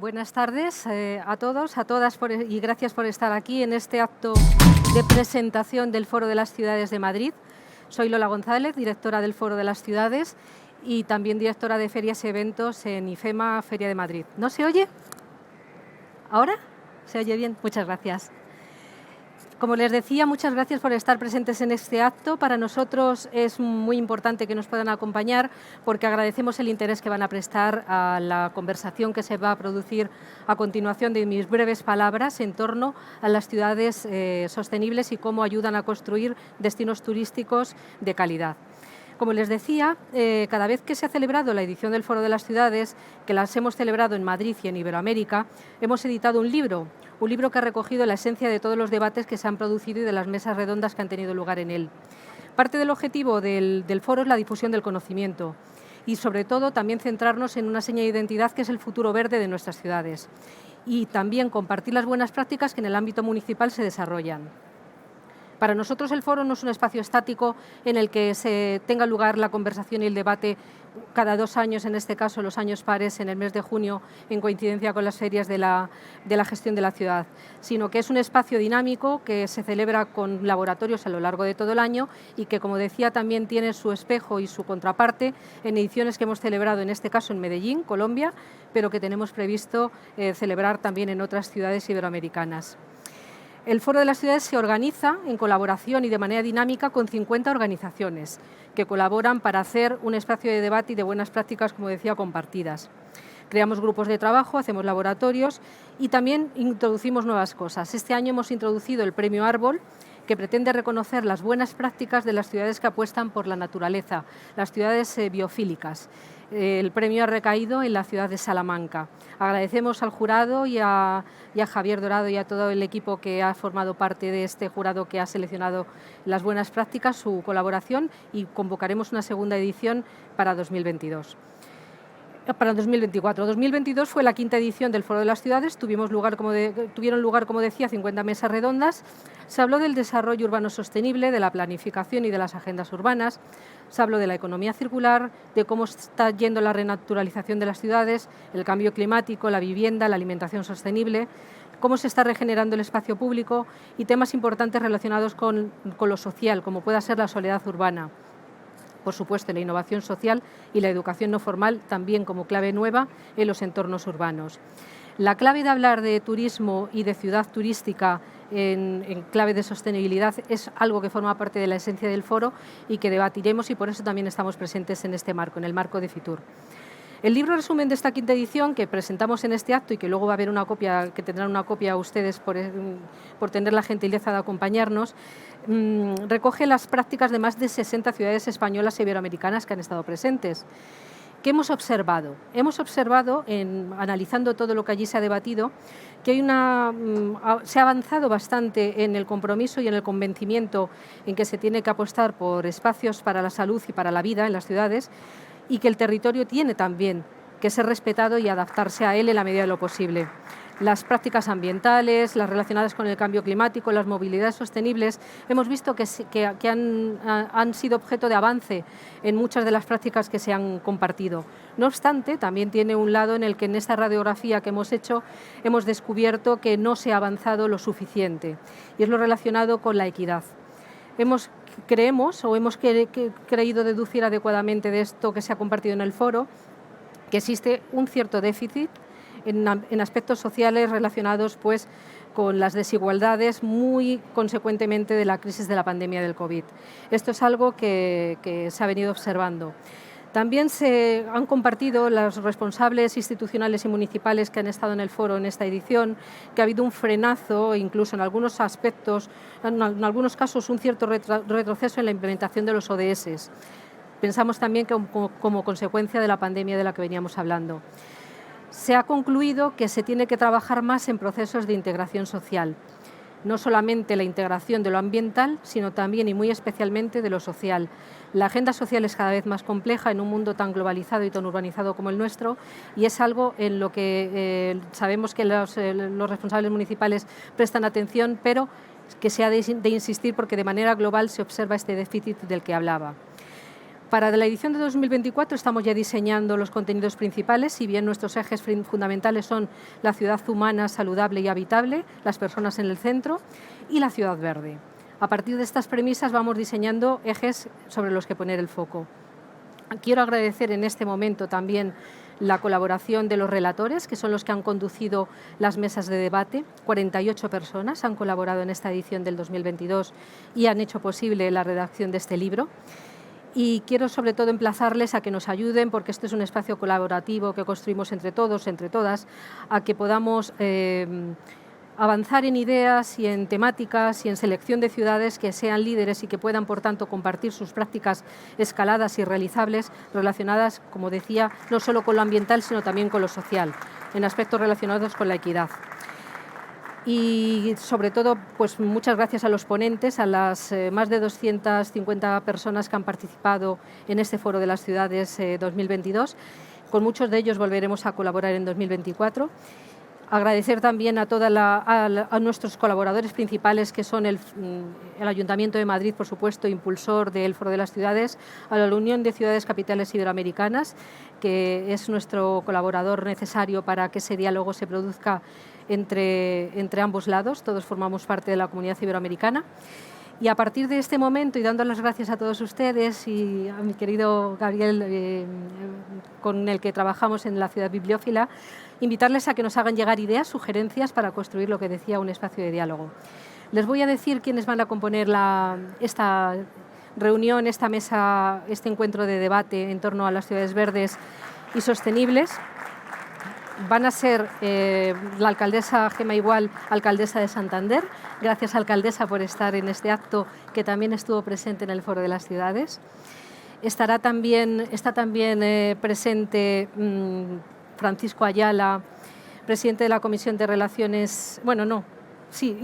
Buenas tardes a todos, a todas y gracias por estar aquí en este acto de presentación del Foro de las Ciudades de Madrid. Soy Lola González, directora del Foro de las Ciudades y también directora de Ferias y Eventos en IFEMA Feria de Madrid. ¿No se oye? ¿Ahora? ¿Se oye bien? Muchas gracias. Como les decía, muchas gracias por estar presentes en este acto. Para nosotros es muy importante que nos puedan acompañar porque agradecemos el interés que van a prestar a la conversación que se va a producir a continuación de mis breves palabras en torno a las ciudades sostenibles y cómo ayudan a construir destinos turísticos de calidad. Como les decía, cada vez que se ha celebrado la edición del Foro de las Ciudades, que las hemos celebrado en Madrid y en Iberoamérica, hemos editado un libro que ha recogido la esencia de todos los debates que se han producido y de las mesas redondas que han tenido lugar en él. Parte del objetivo del foro es la difusión del conocimiento y, sobre todo, también centrarnos en una seña de identidad que es el futuro verde de nuestras ciudades y también compartir las buenas prácticas que en el ámbito municipal se desarrollan. Para nosotros el foro no es un espacio estático en el que se tenga lugar la conversación y el debate cada 2 años, en este caso los años pares, en el mes de junio, en coincidencia con las ferias de la gestión de la ciudad, sino que es un espacio dinámico que se celebra con laboratorios a lo largo de todo el año y que, como decía, también tiene su espejo y su contraparte en ediciones que hemos celebrado, en este caso en Medellín, Colombia, pero que tenemos previsto celebrar también en otras ciudades iberoamericanas. El Foro de las Ciudades se organiza en colaboración y de manera dinámica con 50 organizaciones que colaboran para hacer un espacio de debate y de buenas prácticas, como decía, compartidas. Creamos grupos de trabajo, hacemos laboratorios y también introducimos nuevas cosas. Este año hemos introducido el Premio Árbol, que pretende reconocer las buenas prácticas de las ciudades que apuestan por la naturaleza, las ciudades biofílicas. El premio ha recaído en la ciudad de Salamanca. Agradecemos al jurado y a Javier Dorado y a todo el equipo que ha formado parte de este jurado que ha seleccionado las buenas prácticas, su colaboración, y convocaremos una segunda edición para 2022. Para 2024. 2022 fue la 5ª edición del Foro de las Ciudades, tuvieron lugar, como decía, 50 mesas redondas. Se habló del desarrollo urbano sostenible, de la planificación y de las agendas urbanas. Se habló de la economía circular, de cómo está yendo la renaturalización de las ciudades, el cambio climático, la vivienda, la alimentación sostenible, cómo se está regenerando el espacio público y temas importantes relacionados con lo social, como pueda ser la soledad urbana. Por supuesto, la innovación social y la educación no formal también como clave nueva en los entornos urbanos. La clave de hablar de turismo y de ciudad turística en clave de sostenibilidad es algo que forma parte de la esencia del foro y que debatiremos, y por eso también estamos presentes en este marco, en el marco de Fitur. El libro resumen de esta 5ª edición que presentamos en este acto y que luego va a haber una copia, que tendrán una copia ustedes por tener la gentileza de acompañarnos, recoge las prácticas de más de 60 ciudades españolas e iberoamericanas que han estado presentes. ¿Qué hemos observado? Hemos observado, analizando todo lo que allí se ha debatido, que se ha avanzado bastante en el compromiso y en el convencimiento en que se tiene que apostar por espacios para la salud y para la vida en las ciudades, y que el territorio tiene también que ser respetado y adaptarse a él en la medida de lo posible. Las prácticas ambientales, las relacionadas con el cambio climático, las movilidades sostenibles, hemos visto que han sido objeto de avance en muchas de las prácticas que se han compartido. No obstante, también tiene un lado en el que en esta radiografía que hemos hecho hemos descubierto que no se ha avanzado lo suficiente, y es lo relacionado con la equidad. Hemos creído deducir adecuadamente de esto que se ha compartido en el foro que existe un cierto déficit en aspectos sociales relacionados pues, con las desigualdades muy consecuentemente de la crisis de la pandemia del COVID. Esto es algo que se ha venido observando. También se han compartido los responsables institucionales y municipales que han estado en el foro en esta edición, que ha habido un frenazo, incluso en algunos aspectos, en algunos casos un cierto retroceso en la implementación de los ODS. Pensamos también que como consecuencia de la pandemia de la que veníamos hablando. Se ha concluido que se tiene que trabajar más en procesos de integración social. No solamente la integración de lo ambiental, sino también y muy especialmente de lo social. La agenda social es cada vez más compleja en un mundo tan globalizado y tan urbanizado como el nuestro, y es algo en lo que sabemos que los responsables municipales prestan atención, pero que se ha de insistir porque de manera global se observa este déficit del que hablaba. Para la edición de 2024 estamos ya diseñando los contenidos principales, si bien nuestros ejes fundamentales son la ciudad humana, saludable y habitable, las personas en el centro, y la ciudad verde. A partir de estas premisas vamos diseñando ejes sobre los que poner el foco. Quiero agradecer en este momento también la colaboración de los relatores, que son los que han conducido las mesas de debate. 48 personas han colaborado en esta edición del 2022 y han hecho posible la redacción de este libro. Y quiero sobre todo emplazarles a que nos ayuden, porque este es un espacio colaborativo que construimos entre todos, entre todas, a que podamos avanzar en ideas y en temáticas y en selección de ciudades que sean líderes y que puedan, por tanto, compartir sus prácticas escaladas y realizables relacionadas, como decía, no solo con lo ambiental, sino también con lo social, en aspectos relacionados con la equidad. Y sobre todo, pues muchas gracias a los ponentes, a las más de 250 personas que han participado en este Foro de las Ciudades 2022. Con muchos de ellos volveremos a colaborar en 2024. Agradecer también a nuestros colaboradores principales, que son el Ayuntamiento de Madrid, por supuesto, impulsor del Foro de las Ciudades, a la Unión de Ciudades Capitales Iberoamericanas, que es nuestro colaborador necesario para que ese diálogo se produzca entre ambos lados. Todos formamos parte de la comunidad iberoamericana. Y a partir de este momento, y dando las gracias a todos ustedes y a mi querido Gabriel, con el que trabajamos en la Ciudad Bibliófila, invitarles a que nos hagan llegar ideas, sugerencias para construir lo que decía, un espacio de diálogo. Les voy a decir quiénes van a componer esta reunión, esta mesa, este encuentro de debate en torno a las ciudades verdes y sostenibles. Van a ser la alcaldesa Gema Igual, alcaldesa de Santander. Gracias, alcaldesa, por estar en este acto, que también estuvo presente en el Foro de las Ciudades. Está también presente Francisco Ayala, presidente de la Comisión de Relaciones... Bueno, no, sí,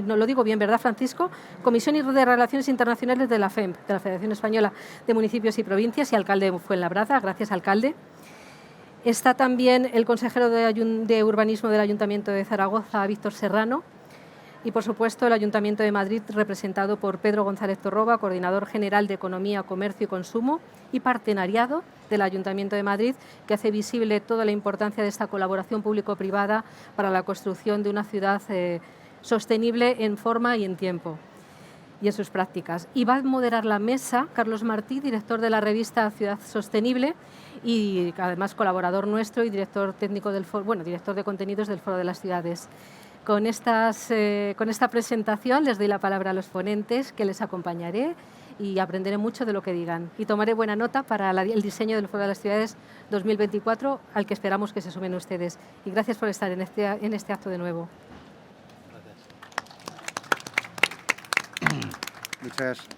no lo digo bien, ¿verdad, Francisco? Comisión de Relaciones Internacionales de la FEMP, de la Federación Española de Municipios y Provincias, y alcalde de Fuenlabrada. Gracias, alcalde. Está también el consejero de Urbanismo del Ayuntamiento de Zaragoza, Víctor Serrano, y, por supuesto, el Ayuntamiento de Madrid, representado por Pedro González Torroba, coordinador general de Economía, Comercio y Consumo y partenariado del Ayuntamiento de Madrid, que hace visible toda la importancia de esta colaboración público-privada para la construcción de una ciudad sostenible en forma y en tiempo y en sus prácticas. Y va a moderar la mesa Carlos Martí, director de la revista Ciudad Sostenible y además colaborador nuestro y director técnico del foro, director de contenidos del Foro de las Ciudades. Con esta presentación les doy la palabra a los ponentes, que les acompañaré y aprenderé mucho de lo que digan. Y tomaré buena nota para el diseño del Foro de las Ciudades 2024, al que esperamos que se sumen ustedes. Y gracias por estar en este acto de nuevo.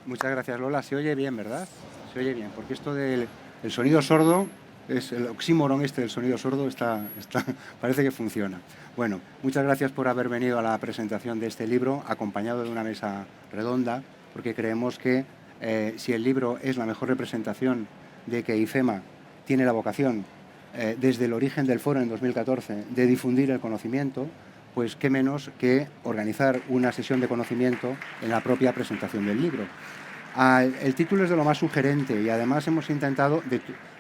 Muchas gracias, Lola. Se oye bien, ¿verdad? Se oye bien, porque esto del sonido sordo, es el oxímoron del sonido sordo, parece que funciona. Bueno, muchas gracias por haber venido a la presentación de este libro, acompañado de una mesa redonda, porque creemos que si el libro es la mejor representación de que IFEMA tiene la vocación, desde el origen del foro en 2014, de difundir el conocimiento, pues qué menos que organizar una sesión de conocimiento en la propia presentación del libro. El título es de lo más sugerente y además hemos intentado,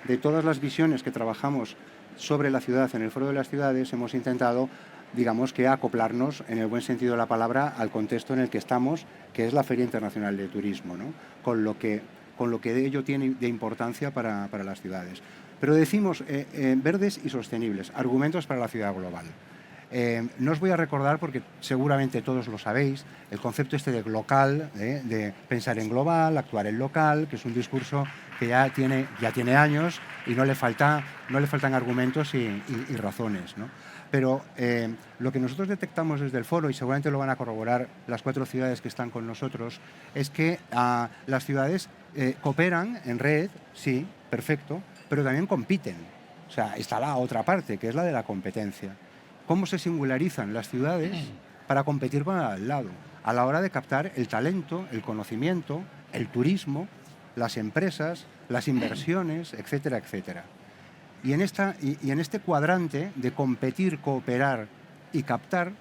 de todas las visiones que trabajamos sobre la ciudad en el Foro de las Ciudades, hemos intentado, digamos, que acoplarnos, en el buen sentido de la palabra, al contexto en el que estamos, que es la Feria Internacional de Turismo, ¿no? Con lo que de ello tiene de importancia para las ciudades. Pero decimos verdes y sostenibles, argumentos para la ciudad global. No os voy a recordar, porque seguramente todos lo sabéis, el concepto de local, de pensar en global, actuar en local, que es un discurso que ya tiene años y no le faltan argumentos y razones, ¿no? Pero lo que nosotros detectamos desde el foro, y seguramente lo van a corroborar las 4 ciudades que están con nosotros, es que las ciudades cooperan en red, sí, perfecto, pero también compiten. O sea, está la otra parte, que es la de la competencia. Cómo se singularizan las ciudades para competir con el al lado, a la hora de captar el talento, el conocimiento, el turismo, las empresas, las inversiones, etcétera, etcétera. Y en este cuadrante de competir, cooperar y captar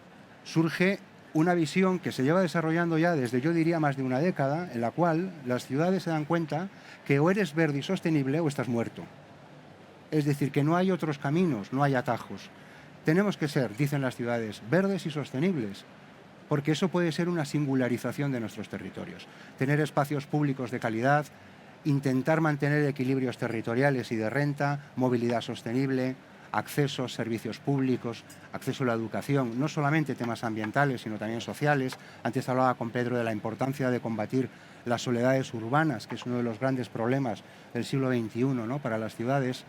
surge una visión que se lleva desarrollando ya desde, yo diría, más de una década, en la cual las ciudades se dan cuenta que o eres verde y sostenible o estás muerto. Es decir, que no hay otros caminos, no hay atajos. Tenemos que ser, dicen las ciudades, verdes y sostenibles, porque eso puede ser una singularización de nuestros territorios. Tener espacios públicos de calidad, intentar mantener equilibrios territoriales y de renta, movilidad sostenible, acceso a servicios públicos, acceso a la educación, no solamente temas ambientales, sino también sociales. Antes hablaba con Pedro de la importancia de combatir las soledades urbanas, que es uno de los grandes problemas del siglo XXI, ¿no?, para las ciudades.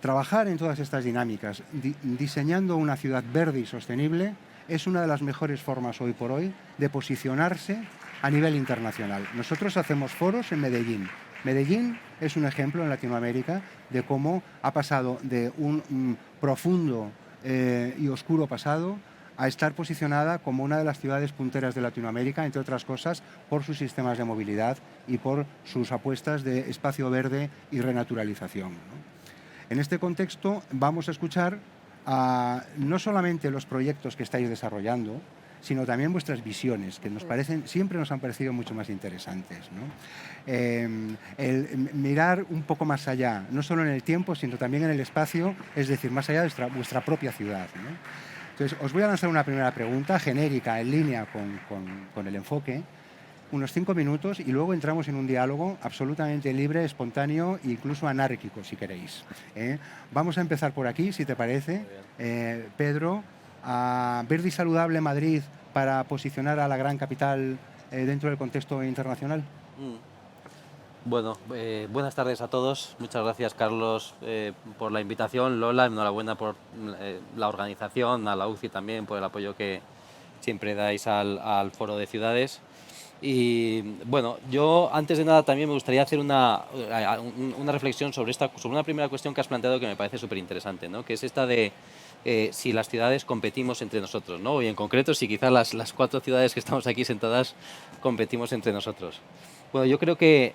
Trabajar en todas estas dinámicas, diseñando una ciudad verde y sostenible, es una de las mejores formas hoy por hoy de posicionarse a nivel internacional. Nosotros hacemos foros en Medellín. Medellín es un ejemplo en Latinoamérica de cómo ha pasado de un profundo y oscuro pasado a estar posicionada como una de las ciudades punteras de Latinoamérica, entre otras cosas, por sus sistemas de movilidad y por sus apuestas de espacio verde y renaturalización, ¿no? En este contexto vamos a escuchar no solamente los proyectos que estáis desarrollando, sino también vuestras visiones, que siempre nos han parecido mucho más interesantes, ¿no? El mirar un poco más allá, no solo en el tiempo, sino también en el espacio, es decir, más allá de vuestra propia ciudad, ¿no? Entonces, os voy a lanzar una primera pregunta genérica, en línea con el enfoque, unos 5 minutos, y luego entramos en un diálogo absolutamente libre, espontáneo e incluso anárquico, si queréis. Vamos a empezar por aquí, si te parece. Pedro, ¿verde y saludable Madrid para posicionar a la gran capital dentro del contexto internacional? Bueno, buenas tardes a todos. Muchas gracias, Carlos, por la invitación. Lola, enhorabuena por la organización, a la UCI también por el apoyo que siempre dais al Foro de Ciudades. Y bueno, yo antes de nada también me gustaría hacer una reflexión sobre una primera cuestión que has planteado que me parece súper interesante, ¿no?, que es esta de si las ciudades competimos entre nosotros, ¿no?, y en concreto si quizás las 4 ciudades que estamos aquí sentadas competimos entre nosotros. Bueno, yo creo que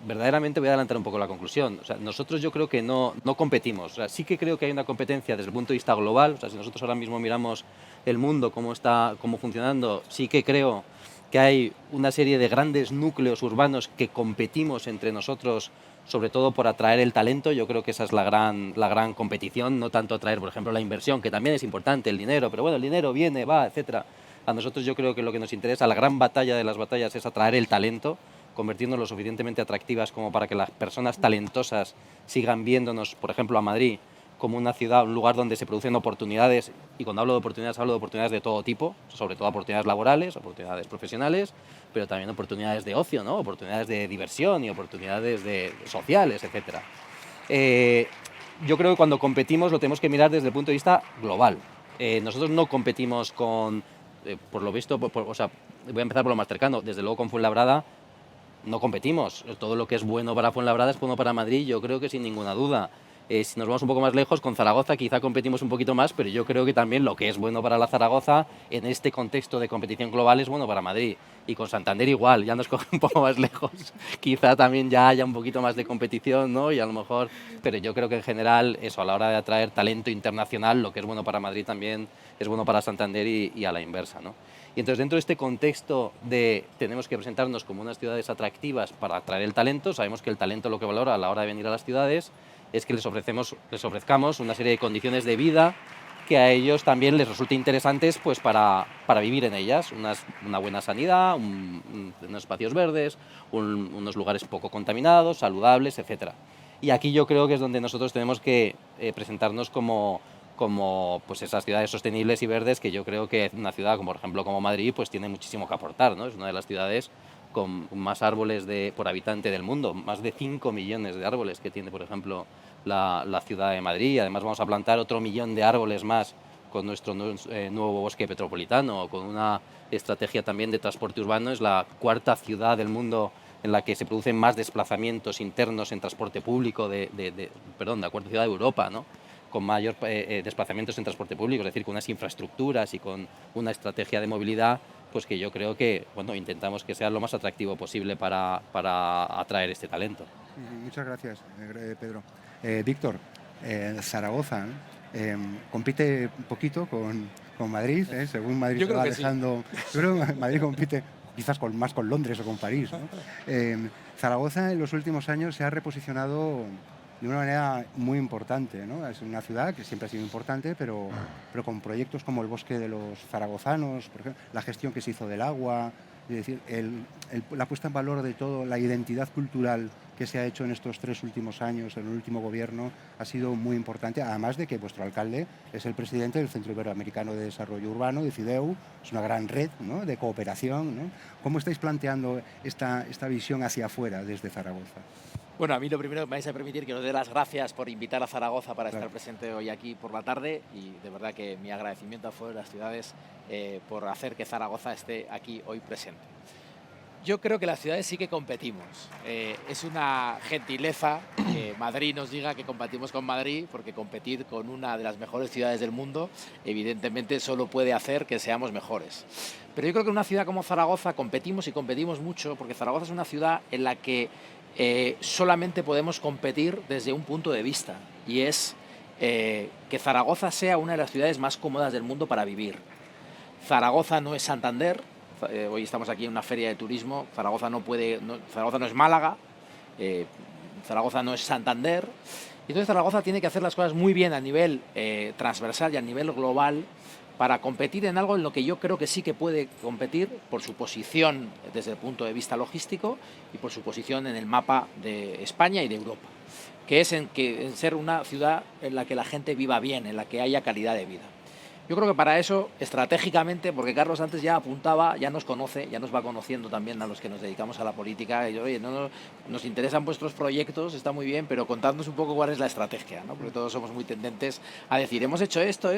verdaderamente voy a adelantar un poco la conclusión. O sea, nosotros yo creo que no competimos. O sea, sí que creo que hay una competencia desde el punto de vista global. O sea, si nosotros ahora mismo miramos el mundo, cómo funcionando, sí que creo que hay una serie de grandes núcleos urbanos que competimos entre nosotros, sobre todo por atraer el talento. Yo creo que esa es la gran competición, no tanto atraer, por ejemplo, la inversión, que también es importante, el dinero, pero bueno, el dinero viene, va, etcétera. A nosotros yo creo que lo que nos interesa, la gran batalla de las batallas, es atraer el talento, convertirnos lo suficientemente atractivas como para que las personas talentosas sigan viéndonos, por ejemplo, a Madrid, como una ciudad, un lugar donde se producen oportunidades, y cuando hablo de oportunidades de todo tipo, sobre todo oportunidades laborales, oportunidades profesionales, pero también oportunidades de ocio, ¿no?, oportunidades de diversión y oportunidades sociales, etcétera. Yo creo que cuando competimos lo tenemos que mirar desde el punto de vista global. Nosotros no competimos por lo visto, o sea, voy a empezar por lo más cercano, desde luego con Fuenlabrada no competimos. Todo lo que es bueno para Fuenlabrada es bueno para Madrid, yo creo que sin ninguna duda. Si nos vamos un poco más lejos, con Zaragoza quizá competimos un poquito más, pero yo creo que también lo que es bueno para la Zaragoza, en este contexto de competición global, es bueno para Madrid. Y con Santander igual, ya nos coge un poco más lejos. Quizá también ya haya un poquito más de competición, ¿no?, y a lo mejor... Pero yo creo que en general, eso, a la hora de atraer talento internacional, lo que es bueno para Madrid también es bueno para Santander y a la inversa, ¿no? Y entonces, dentro de este contexto de tenemos que presentarnos como unas ciudades atractivas para atraer el talento, sabemos que el talento lo que valora a la hora de venir a las ciudades es que les ofrezcamos una serie de condiciones de vida que a ellos también les resulte interesantes, pues para vivir en ellas. Una buena sanidad, unos espacios verdes, unos lugares poco contaminados, saludables, etcétera. Y aquí yo creo que es donde nosotros tenemos que presentarnos como pues esas ciudades sostenibles y verdes, que yo creo que una ciudad como, por ejemplo, como Madrid, pues tiene muchísimo que aportar, ¿no? Es una de las ciudades con más árboles por habitante del mundo, más de 5 millones de árboles que tiene, por ejemplo, la ciudad de Madrid. Además vamos a plantar otro 1 millón de árboles más con nuestro nuevo bosque metropolitano, con una estrategia también de transporte urbano. Es la 4ª ciudad del mundo en la que se producen más desplazamientos internos en transporte público, la 4ª ciudad de Europa, ¿no?, con mayor desplazamientos en transporte público, es decir, con unas infraestructuras y con una estrategia de movilidad, pues que yo creo que, bueno, intentamos que sea lo más atractivo posible para atraer este talento. Muchas gracias, Pedro. Víctor, Zaragoza compite un poquito con con Madrid, según Madrid Yo se creo va que sí. alejando. Yo creo que Madrid compite quizás más con Londres o con París, ¿no? Zaragoza en los últimos años se ha reposicionado de una manera muy importante, ¿no? Es una ciudad que siempre ha sido importante, pero con proyectos como el Bosque de los Zaragozanos, por ejemplo, la gestión que se hizo del agua, es decir, la puesta en valor de todo, la identidad cultural que se ha hecho en estos 3 últimos años, en el último gobierno, ha sido muy importante, además de que vuestro alcalde es el presidente del Centro Iberoamericano de Desarrollo Urbano, de CIDEU, es una gran red, ¿no?, de cooperación, ¿no? ¿Cómo estáis planteando esta visión hacia afuera desde Zaragoza? Bueno, a mí lo primero que me vais a permitir que os dé las gracias por invitar a Zaragoza para Claro. estar presente hoy aquí por la tarde, y de verdad que mi agradecimiento a Foro de las Ciudades por hacer que Zaragoza esté aquí hoy presente. Yo creo que las ciudades sí que competimos. Es una gentileza que Madrid nos diga que competimos con Madrid, porque competir con una de las mejores ciudades del mundo evidentemente solo puede hacer que seamos mejores. Pero yo creo que en una ciudad como Zaragoza competimos, y competimos mucho, porque Zaragoza es una ciudad en la que solamente podemos competir desde un punto de vista, y es que Zaragoza sea una de las ciudades más cómodas del mundo para vivir. Zaragoza no es Santander. Hoy estamos aquí en una feria de turismo. Zaragoza Zaragoza no es Málaga, Zaragoza no es Santander. Entonces Zaragoza tiene que hacer las cosas muy bien a nivel transversal y a nivel global para competir en algo en lo que yo creo que sí que puede competir por su posición desde el punto de vista logístico y por su posición en el mapa de España y de Europa, que es en ser una ciudad en la que la gente viva bien, en la que haya calidad de vida. Yo creo que para eso, estratégicamente, porque Carlos antes ya apuntaba, ya nos conoce, ya nos va conociendo también a los que nos dedicamos a la política, y oye, nos interesan vuestros proyectos, está muy bien, pero contadnos un poco cuál es la estrategia, ¿no? Porque todos somos muy tendentes a decir, hemos hecho esto,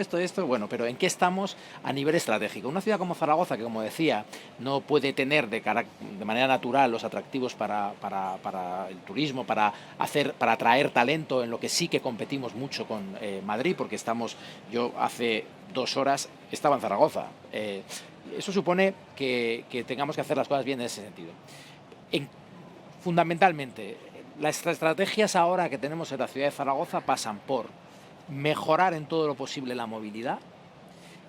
bueno, pero ¿en qué estamos a nivel estratégico? Una ciudad como Zaragoza, que como decía, no puede tener de manera natural los atractivos para el turismo, para atraer talento, en lo que sí que competimos mucho con Madrid, porque yo hace 2 horas estaba en Zaragoza. Eso supone que tengamos que hacer las cosas bien en ese sentido. Fundamentalmente, las estrategias ahora que tenemos en la ciudad de Zaragoza pasan por mejorar en todo lo posible la movilidad,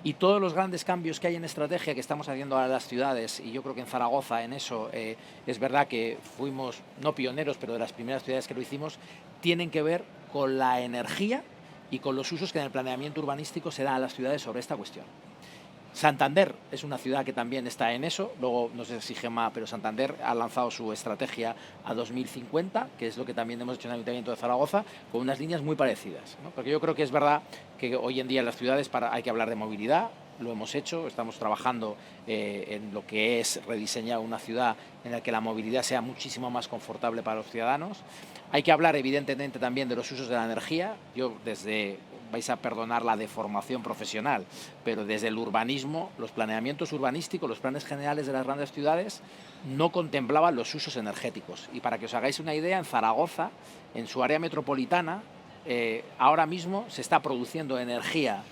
y todos los grandes cambios que hay en estrategia que estamos haciendo ahora en las ciudades, y yo creo que en Zaragoza en eso es verdad que fuimos no pioneros, pero de las primeras ciudades que lo hicimos, tienen que ver con la energía y con los usos que en el planeamiento urbanístico se da a las ciudades sobre esta cuestión. Santander es una ciudad que también está en eso. Luego, no sé si Gemma, pero Santander ha lanzado su estrategia a 2050, que es lo que también hemos hecho en el Ayuntamiento de Zaragoza, con unas líneas muy parecidas, ¿no? Porque yo creo que es verdad que hoy en día en las ciudades hay que hablar de movilidad. Lo hemos hecho, estamos trabajando en lo que es rediseñar una ciudad en la que la movilidad sea muchísimo más confortable para los ciudadanos. Hay que hablar evidentemente también de los usos de la energía. Vais a perdonar la deformación profesional, pero desde el urbanismo, los planeamientos urbanísticos, los planes generales de las grandes ciudades no contemplaban los usos energéticos. Y para que os hagáis una idea, en Zaragoza, en su área metropolitana, ahora mismo se está produciendo energía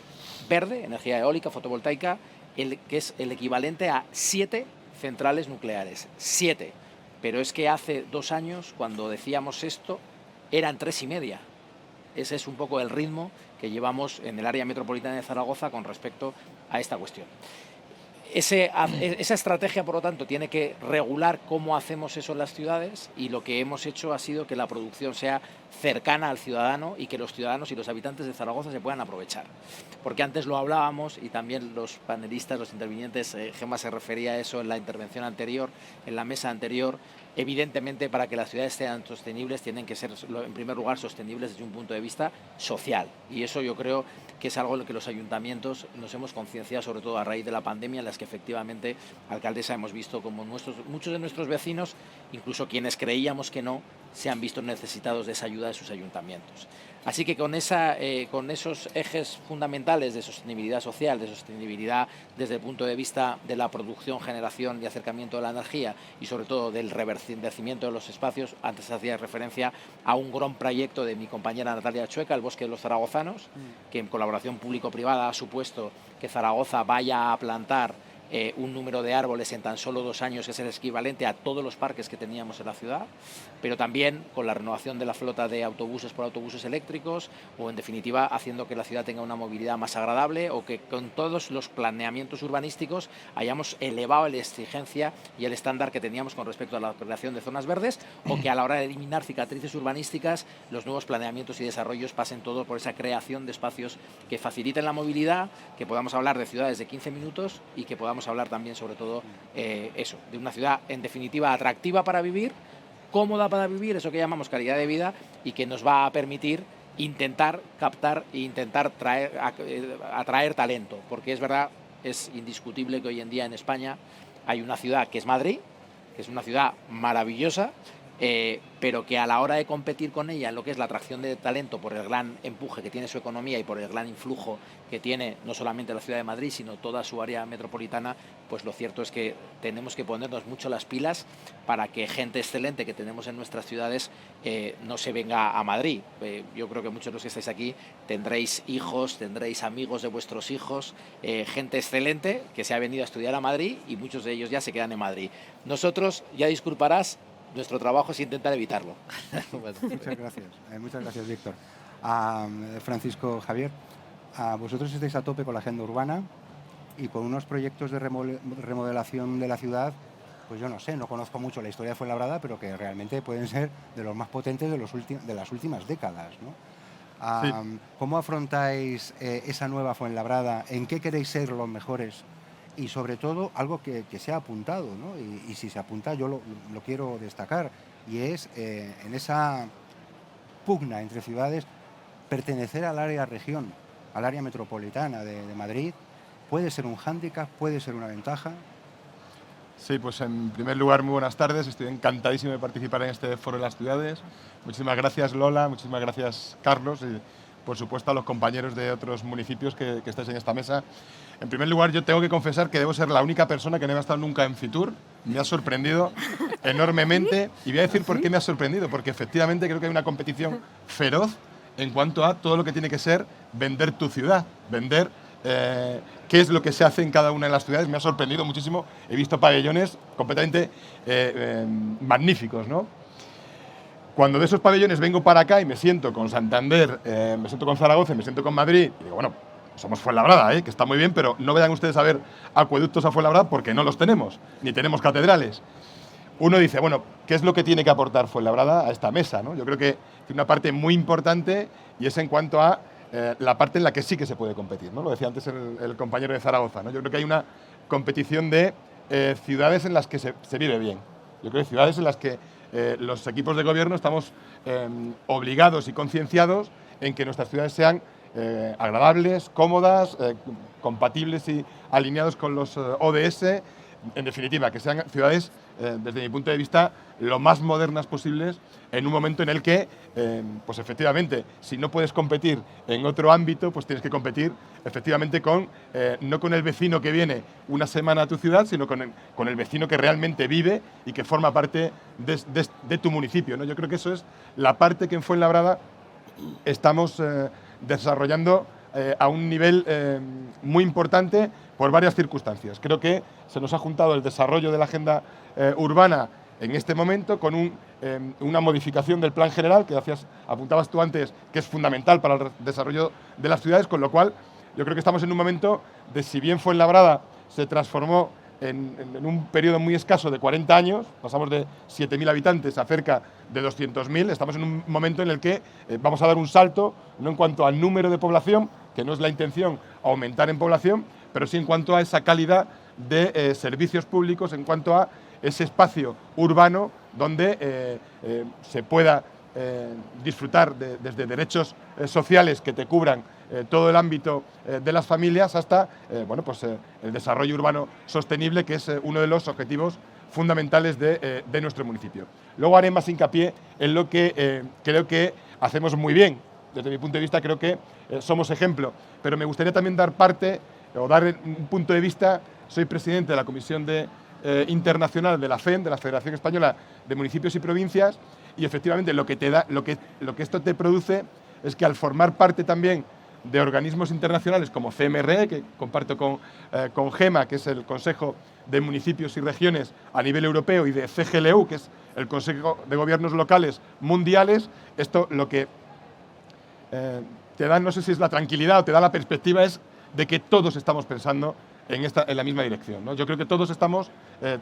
verde, energía eólica, fotovoltaica, que es el equivalente a 7 centrales nucleares. 7. Pero es que hace 2 años, cuando decíamos esto, eran 3,5. Ese es un poco el ritmo que llevamos en el área metropolitana de Zaragoza con respecto a esta cuestión. Esa estrategia, por lo tanto, tiene que regular cómo hacemos eso en las ciudades, y lo que hemos hecho ha sido que la producción sea cercana al ciudadano y que los ciudadanos y los habitantes de Zaragoza se puedan aprovechar. Porque antes lo hablábamos, y también los panelistas, los intervinientes, Gemma se refería a eso en la intervención anterior, en la mesa anterior. Evidentemente, para que las ciudades sean sostenibles, tienen que ser, en primer lugar, sostenibles desde un punto de vista social. Y eso yo creo que es algo en lo que los ayuntamientos nos hemos concienciado, sobre todo a raíz de la pandemia, en las que efectivamente, alcaldesa, hemos visto como muchos de nuestros vecinos, incluso quienes creíamos que no, se han visto necesitados de esa ayuda de sus ayuntamientos. Así que con esos ejes fundamentales de sostenibilidad social, de sostenibilidad desde el punto de vista de la producción, generación y acercamiento de la energía, y sobre todo del revertimiento de los espacios, antes hacía referencia a un gran proyecto de mi compañera Natalia Chueca, el Bosque de los Zaragozanos, que en colaboración público-privada ha supuesto que Zaragoza vaya a plantar un número de árboles en tan solo 2 años que es el equivalente a todos los parques que teníamos en la ciudad, pero también con la renovación de la flota de autobuses por autobuses eléctricos, o en definitiva haciendo que la ciudad tenga una movilidad más agradable, o que con todos los planeamientos urbanísticos hayamos elevado la exigencia y el estándar que teníamos con respecto a la creación de zonas verdes, o que a la hora de eliminar cicatrices urbanísticas los nuevos planeamientos y desarrollos pasen todo por esa creación de espacios que faciliten la movilidad, que podamos hablar de ciudades de 15 minutos y que podamos hablar también sobre todo eso, de una ciudad en definitiva atractiva para vivir, cómoda para vivir, eso que llamamos calidad de vida, y que nos va a permitir intentar captar e intentar atraer talento, porque es verdad, es indiscutible que hoy en día en España hay una ciudad que es Madrid, que es una ciudad maravillosa, pero que a la hora de competir con ella en lo que es la atracción de talento por el gran empuje que tiene su economía y por el gran influjo que tiene no solamente la ciudad de Madrid, sino toda su área metropolitana, pues lo cierto es que tenemos que ponernos mucho las pilas para que gente excelente que tenemos en nuestras ciudades no se venga a Madrid. Yo creo que muchos de los que estáis aquí tendréis hijos, tendréis amigos de vuestros hijos, gente excelente que se ha venido a estudiar a Madrid y muchos de ellos ya se quedan en Madrid. Nosotros, ya disculparás, nuestro trabajo es intentar evitarlo. Muchas gracias, Víctor. Francisco, Javier, vosotros estáis a tope con la agenda urbana y con unos proyectos de remodelación de la ciudad, pues yo no sé, no conozco mucho la historia de Fuenlabrada, pero que realmente pueden ser de los más potentes de las últimas décadas, ¿no? Sí. ¿Cómo afrontáis esa nueva Fuenlabrada? ¿En qué queréis ser los mejores? Y sobre todo algo que se ha apuntado, ¿no? Y si se apunta yo lo quiero destacar, y es en esa pugna entre ciudades, pertenecer al área región, al área metropolitana de Madrid, puede ser un hándicap, puede ser una ventaja. Sí, pues en primer lugar, muy buenas tardes. Estoy encantadísimo de participar en este Foro de las Ciudades. Muchísimas gracias, Lola, muchísimas gracias, Carlos, y por supuesto a los compañeros de otros municipios que estáis en esta mesa. En primer lugar, yo tengo que confesar que debo ser la única persona que no ha estado nunca en Fitur. Me ha sorprendido enormemente, y voy a decir por qué me ha sorprendido, porque efectivamente creo que hay una competición feroz en cuanto a todo lo que tiene que ser vender tu ciudad, vender qué es lo que se hace en cada una de las ciudades. Me ha sorprendido muchísimo. He visto pabellones completamente magníficos, ¿no? Cuando de esos pabellones vengo para acá y me siento con Santander, me siento con Zaragoza, me siento con Madrid, y digo, bueno, somos Fuenlabrada, que está muy bien, pero no vayan ustedes a ver acueductos a Fuenlabrada porque no los tenemos, ni tenemos catedrales. Uno dice, bueno, ¿qué es lo que tiene que aportar Fuenlabrada a esta mesa, ¿no? Yo creo que tiene una parte muy importante, y es en cuanto a la parte en la que sí que se puede competir, ¿no? Lo decía antes el compañero de Zaragoza, ¿no? Yo creo que hay una competición de ciudades en las que se vive bien. Yo creo que ciudades en las que los equipos de gobierno estamos obligados y concienciados en que nuestras ciudades sean agradables, cómodas, compatibles y alineados con los ODS. En definitiva, que sean ciudades, desde mi punto de vista, lo más modernas posibles, en un momento en el que, pues efectivamente, si no puedes competir en otro ámbito, pues tienes que competir efectivamente no con el vecino que viene una semana a tu ciudad, sino con el vecino que realmente vive y que forma parte de tu municipio, ¿no? Yo creo que eso es la parte que en Fuenlabrada estamos desarrollando a un nivel muy importante por varias circunstancias. Creo que se nos ha juntado el desarrollo de la agenda urbana en este momento con una modificación del plan general, que apuntabas tú antes, que es fundamental para el desarrollo de las ciudades, con lo cual yo creo que estamos en un momento de, si bien Fuenlabrada se transformó en un periodo muy escaso de 40 años, pasamos de 7.000 habitantes a cerca de 200.000, estamos en un momento en el que vamos a dar un salto, no en cuanto al número de población, que no es la intención aumentar en población, pero sí en cuanto a esa calidad de servicios públicos, en cuanto a ese espacio urbano donde se pueda disfrutar desde derechos sociales que te cubran todo el ámbito de las familias hasta el desarrollo urbano sostenible, que es uno de los objetivos fundamentales de nuestro municipio. Luego haré más hincapié en lo que creo que hacemos muy bien. Desde mi punto de vista creo que somos ejemplo, pero me gustaría también dar un punto de vista. Soy presidente de la Comisión Internacional de la FEM, de la Federación Española de Municipios y Provincias, y efectivamente lo que esto te produce es que, al formar parte también de organismos internacionales como CMRE, que comparto con GEMA, que es el Consejo de Municipios y Regiones a nivel europeo, y de CGLU, que es el Consejo de Gobiernos Locales Mundiales. Esto lo que te da, no sé si es la tranquilidad o te da la perspectiva, es de que todos estamos pensando en la misma dirección, ¿no? Yo creo que todos estamos,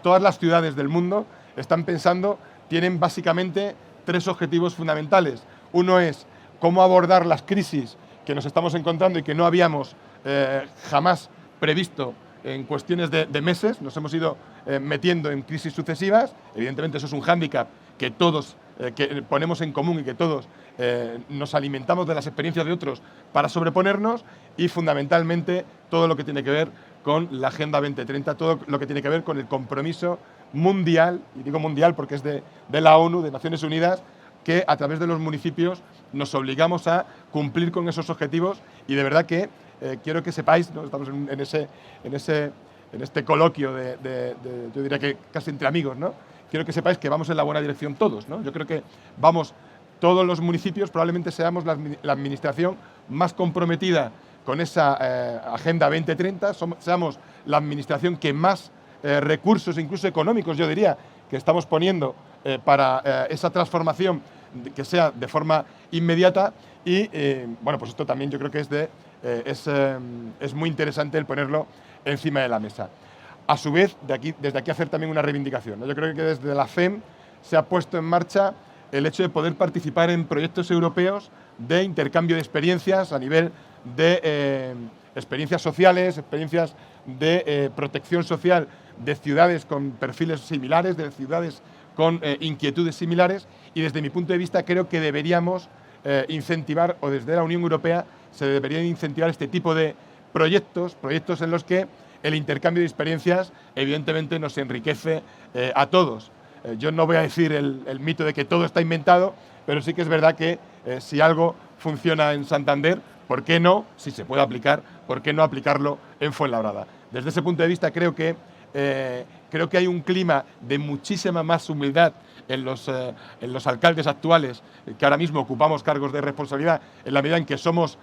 todas las ciudades del mundo están pensando, tienen básicamente 3 objetivos fundamentales. Uno es cómo abordar las crisis que nos estamos encontrando y que no habíamos jamás previsto en cuestiones de meses. Nos hemos ido metiendo en crisis sucesivas. Evidentemente eso es un hándicap que todos que ponemos en común y que todos nos alimentamos de las experiencias de otros para sobreponernos, y fundamentalmente todo lo que tiene que ver con la Agenda 2030, todo lo que tiene que ver con el compromiso mundial, y digo mundial porque es de la ONU, de Naciones Unidas, que a través de los municipios nos obligamos a cumplir con esos objetivos. Y de verdad que quiero que sepáis, ¿no? Estamos en este coloquio yo diría que casi entre amigos, ¿no? Quiero que sepáis que vamos en la buena dirección todos, ¿no? Yo creo que vamos, todos los municipios probablemente seamos la administración más comprometida con esa Agenda 2030, seamos la administración que más recursos, incluso económicos, yo diría, que estamos poniendo para esa transformación que sea de forma inmediata. Y bueno, pues esto también yo creo que es muy interesante el ponerlo encima de la mesa. A su vez, desde aquí hacer también una reivindicación, ¿no? Yo creo que desde la FEM se ha puesto en marcha el hecho de poder participar en proyectos europeos de intercambio de experiencias a nivel de experiencias sociales, experiencias de protección social de ciudades con perfiles similares, de ciudades con inquietudes similares. Y desde mi punto de vista creo que deberíamos incentivar, o desde la Unión Europea se deberían incentivar este tipo de proyectos en los que el intercambio de experiencias evidentemente nos enriquece a todos. Yo no voy a decir el mito de que todo está inventado, pero sí que es verdad que si algo funciona en Santander, ¿por qué no, si se puede aplicar, por qué no aplicarlo en Fuenlabrada? Desde ese punto de vista creo que hay un clima de muchísima más humildad en los alcaldes actuales, que ahora mismo ocupamos cargos de responsabilidad, en la medida en que somos...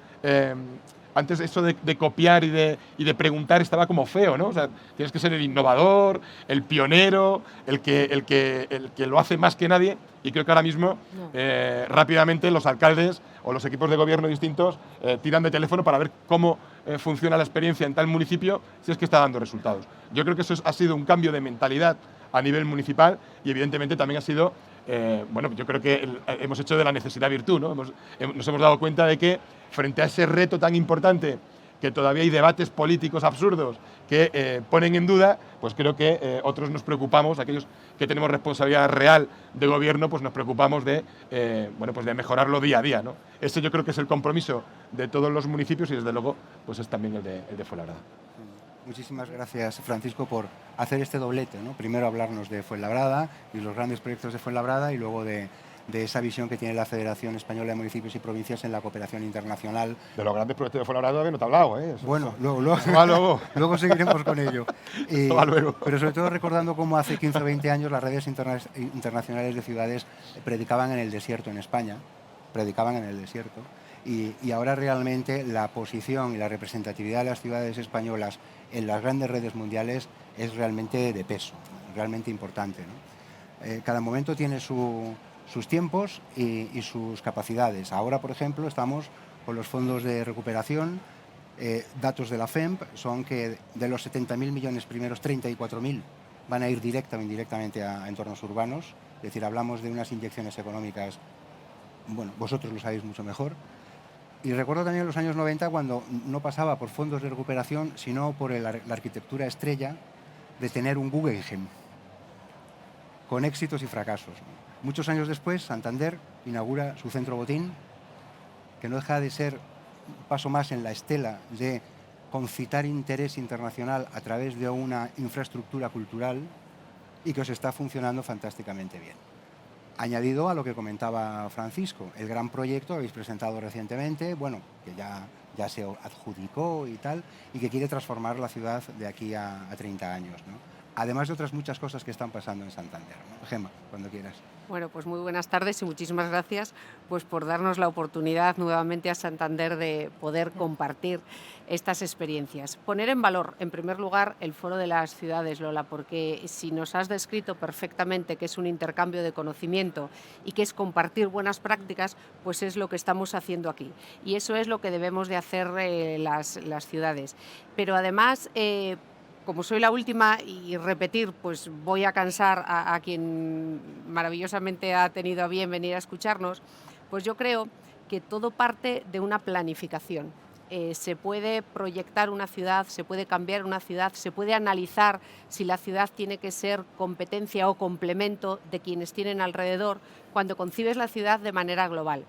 Antes eso de copiar y de preguntar estaba como feo, ¿no? O sea, tienes que ser el innovador, el pionero, el que lo hace más que nadie. Y creo que ahora mismo rápidamente los alcaldes o los equipos de gobierno distintos tiran de teléfono para ver cómo funciona la experiencia en tal municipio, si es que está dando resultados. Yo creo que eso ha sido un cambio de mentalidad a nivel municipal, y evidentemente también ha sido, bueno, yo creo que hemos hecho de la necesidad virtud, ¿no? Nos hemos dado cuenta de que frente a ese reto tan importante, que todavía hay debates políticos absurdos que ponen en duda, pues creo que otros nos preocupamos, aquellos que tenemos responsabilidad real de gobierno, pues nos preocupamos de, bueno, pues de mejorarlo día a día, ¿no? Ese yo creo que es el compromiso de todos los municipios, y desde luego pues es también el de Fuenlabrada. Muchísimas gracias, Francisco, por hacer este doblete, ¿no? Primero hablarnos de Fuenlabrada y los grandes proyectos de Fuenlabrada, y luego de esa visión que tiene la Federación Española de Municipios y Provincias en la cooperación internacional. De los grandes proyectos de Fuenlabrada todavía no te he hablado, ¿eh? Bueno, luego seguiremos con ello. Luego. Pero sobre todo recordando cómo hace 15 o 20 años las redes internacionales de ciudades predicaban en el desierto en España, y ahora realmente la posición y la representatividad de las ciudades españolas en las grandes redes mundiales es realmente de peso, realmente importante, ¿no? Cada momento tiene sus tiempos y sus capacidades. Ahora, por ejemplo, estamos con los fondos de recuperación. Datos de la FEMP son que de los 70.000 millones primeros, 34.000 van a ir directa o indirectamente a entornos urbanos. Es decir, hablamos de unas inyecciones económicas, bueno, vosotros lo sabéis mucho mejor. Y recuerdo también los años 90, cuando no pasaba por fondos de recuperación, sino por la arquitectura estrella de tener un Guggenheim, con éxitos y fracasos, ¿no? Muchos años después, Santander inaugura su centro Botín, que no deja de ser un paso más en la estela de concitar interés internacional a través de una infraestructura cultural, y que os está funcionando fantásticamente bien. Añadido a lo que comentaba Francisco, el gran proyecto que habéis presentado recientemente, bueno, que ya se adjudicó y tal, y que quiere transformar la ciudad de aquí a 30 años, ¿no? además de otras muchas cosas que están pasando en Santander, ¿no? Gemma, cuando quieras. Bueno, pues muy buenas tardes y muchísimas gracias pues, por darnos la oportunidad nuevamente a Santander de poder compartir estas experiencias. Poner en valor, en primer lugar, el Foro de las Ciudades, Lola, porque si nos has descrito perfectamente que es un intercambio de conocimiento y que es compartir buenas prácticas, pues es lo que estamos haciendo aquí. Y eso es lo que debemos de hacer las ciudades. Pero además, como soy la última y repetir, pues voy a cansar a quien maravillosamente ha tenido a bien venir a escucharnos, pues yo creo que todo parte de una planificación. Se puede proyectar una ciudad, se puede cambiar una ciudad, se puede analizar si la ciudad tiene que ser competencia o complemento de quienes tienen alrededor cuando concibes la ciudad de manera global.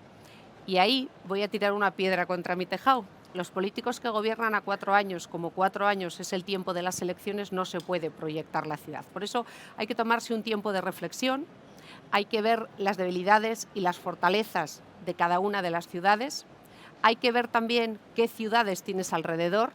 Y ahí voy a tirar una piedra contra mi tejado. Los políticos que gobiernan a 4 años, como 4 años es el tiempo de las elecciones, no se puede proyectar la ciudad. Por eso hay que tomarse un tiempo de reflexión, hay que ver las debilidades y las fortalezas de cada una de las ciudades, hay que ver también qué ciudades tienes alrededor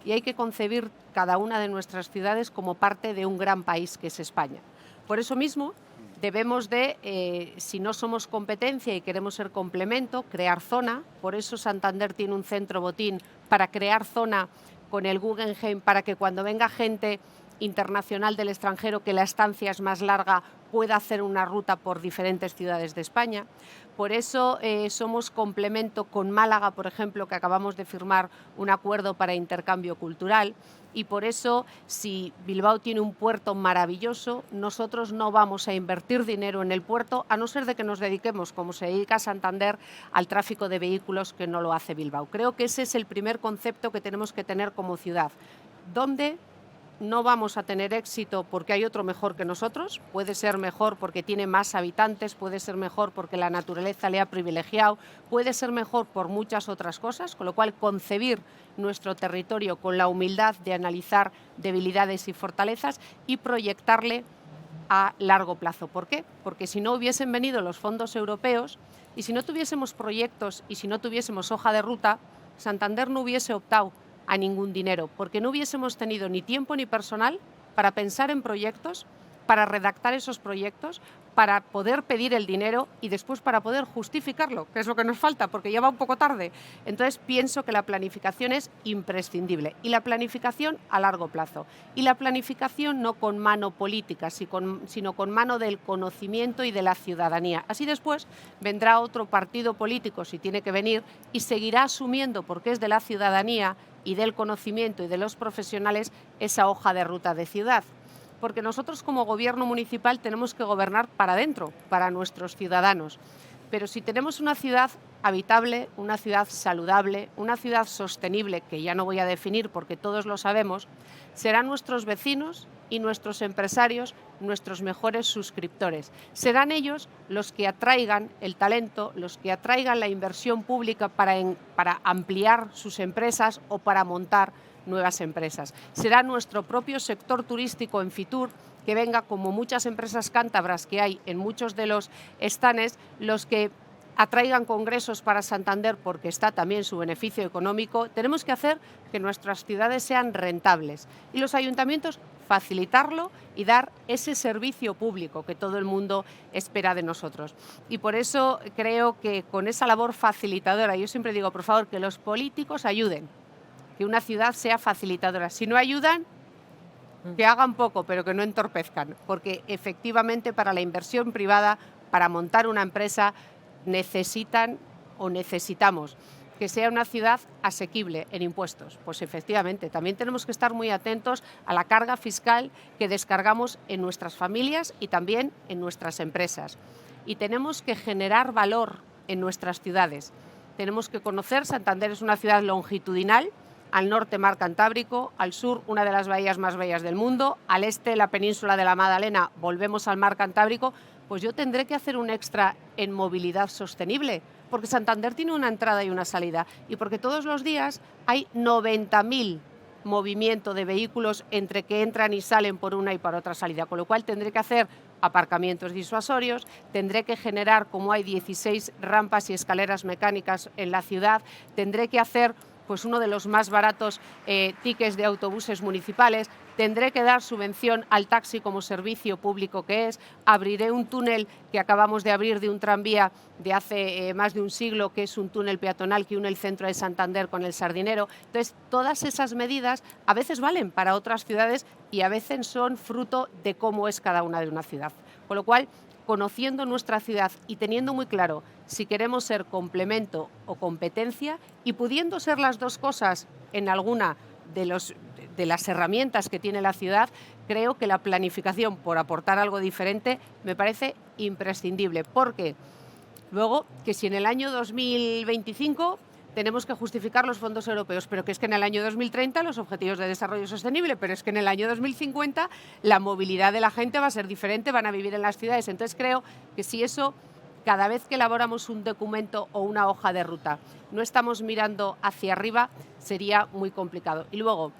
y hay que concebir cada una de nuestras ciudades como parte de un gran país que es España. Por eso mismo, debemos de, si no somos competencia y queremos ser complemento, crear zona. Por eso Santander tiene un centro botín para crear zona con el Guggenheim, para que cuando venga gente internacional del extranjero, que la estancia es más larga, pueda hacer una ruta por diferentes ciudades de España. Por eso somos complemento con Málaga, por ejemplo, que acabamos de firmar un acuerdo para intercambio cultural. Y por eso, si Bilbao tiene un puerto maravilloso, nosotros no vamos a invertir dinero en el puerto, a no ser de que nos dediquemos, como se dedica Santander, al tráfico de vehículos, que no lo hace Bilbao. Creo que ese es el primer concepto que tenemos que tener como ciudad, donde no vamos a tener éxito porque hay otro mejor que nosotros, puede ser mejor porque tiene más habitantes, puede ser mejor porque la naturaleza le ha privilegiado, puede ser mejor por muchas otras cosas, con lo cual concebir nuestro territorio con la humildad de analizar debilidades y fortalezas y proyectarle a largo plazo. ¿Por qué? Porque si no hubiesen venido los fondos europeos y si no tuviésemos proyectos y si no tuviésemos hoja de ruta, Santander no hubiese optado a ningún dinero, porque no hubiésemos tenido ni tiempo ni personal para pensar en proyectos, para redactar esos proyectos, para poder pedir el dinero y después para poder justificarlo, que es lo que nos falta, porque ya va un poco tarde. Entonces pienso que la planificación es imprescindible, y la planificación a largo plazo. Y la planificación no con mano política, sino con mano del conocimiento y de la ciudadanía. Así después vendrá otro partido político, si tiene que venir, y seguirá asumiendo, porque es de la ciudadanía y del conocimiento y de los profesionales, esa hoja de ruta de ciudad. Porque nosotros como gobierno municipal tenemos que gobernar para adentro, para nuestros ciudadanos. Pero si tenemos una ciudad habitable, una ciudad saludable, una ciudad sostenible, que ya no voy a definir porque todos lo sabemos, serán nuestros vecinos y nuestros empresarios nuestros mejores suscriptores. Serán ellos los que atraigan el talento, los que atraigan la inversión pública para ampliar sus empresas o para montar nuevas empresas. Será nuestro propio sector turístico en Fitur, que venga, como muchas empresas cántabras que hay en muchos de los estanes, los que atraigan congresos para Santander, porque está también su beneficio económico. Tenemos que hacer que nuestras ciudades sean rentables y los ayuntamientos facilitarlo y dar ese servicio público que todo el mundo espera de nosotros. Y por eso creo que con esa labor facilitadora, yo siempre digo, por favor, que los políticos ayuden, que una ciudad sea facilitadora. Si no ayudan, que hagan poco, pero que no entorpezcan, porque efectivamente para la inversión privada, para montar una empresa, necesitamos que sea una ciudad asequible en impuestos. Pues efectivamente, también tenemos que estar muy atentos a la carga fiscal que descargamos en nuestras familias y también en nuestras empresas. Y tenemos que generar valor en nuestras ciudades. Tenemos que conocer, Santander es una ciudad longitudinal, al norte mar Cantábrico, al sur una de las bahías más bellas del mundo, al este la península de la Magdalena, volvemos al mar Cantábrico. Pues yo tendré que hacer un extra en movilidad sostenible, porque Santander tiene una entrada y una salida, y porque todos los días hay 90.000 movimientos de vehículos entre que entran y salen por una y por otra salida, con lo cual tendré que hacer aparcamientos disuasorios, tendré que generar, como hay 16 rampas y escaleras mecánicas en la ciudad, tendré que hacer pues uno de los más baratos tickets de autobuses municipales, tendré que dar subvención al taxi como servicio público que es, abriré un túnel que acabamos de abrir de un tranvía de hace más de un siglo, que es un túnel peatonal que une el centro de Santander con el Sardinero. Entonces, todas esas medidas a veces valen para otras ciudades y a veces son fruto de cómo es cada una de una ciudad. Con lo cual, conociendo nuestra ciudad y teniendo muy claro si queremos ser complemento o competencia y pudiendo ser las dos cosas en alguna de las herramientas que tiene la ciudad, creo que la planificación, por aportar algo diferente, me parece imprescindible. Porque luego, que si en el año 2025 tenemos que justificar los fondos europeos, pero que es que en el año 2030 los objetivos de desarrollo sostenible, pero es que en el año 2050 la movilidad de la gente va a ser diferente, van a vivir en las ciudades. Entonces creo que si eso, cada vez que elaboramos un documento o una hoja de ruta, no estamos mirando hacia arriba, sería muy complicado. Y luego,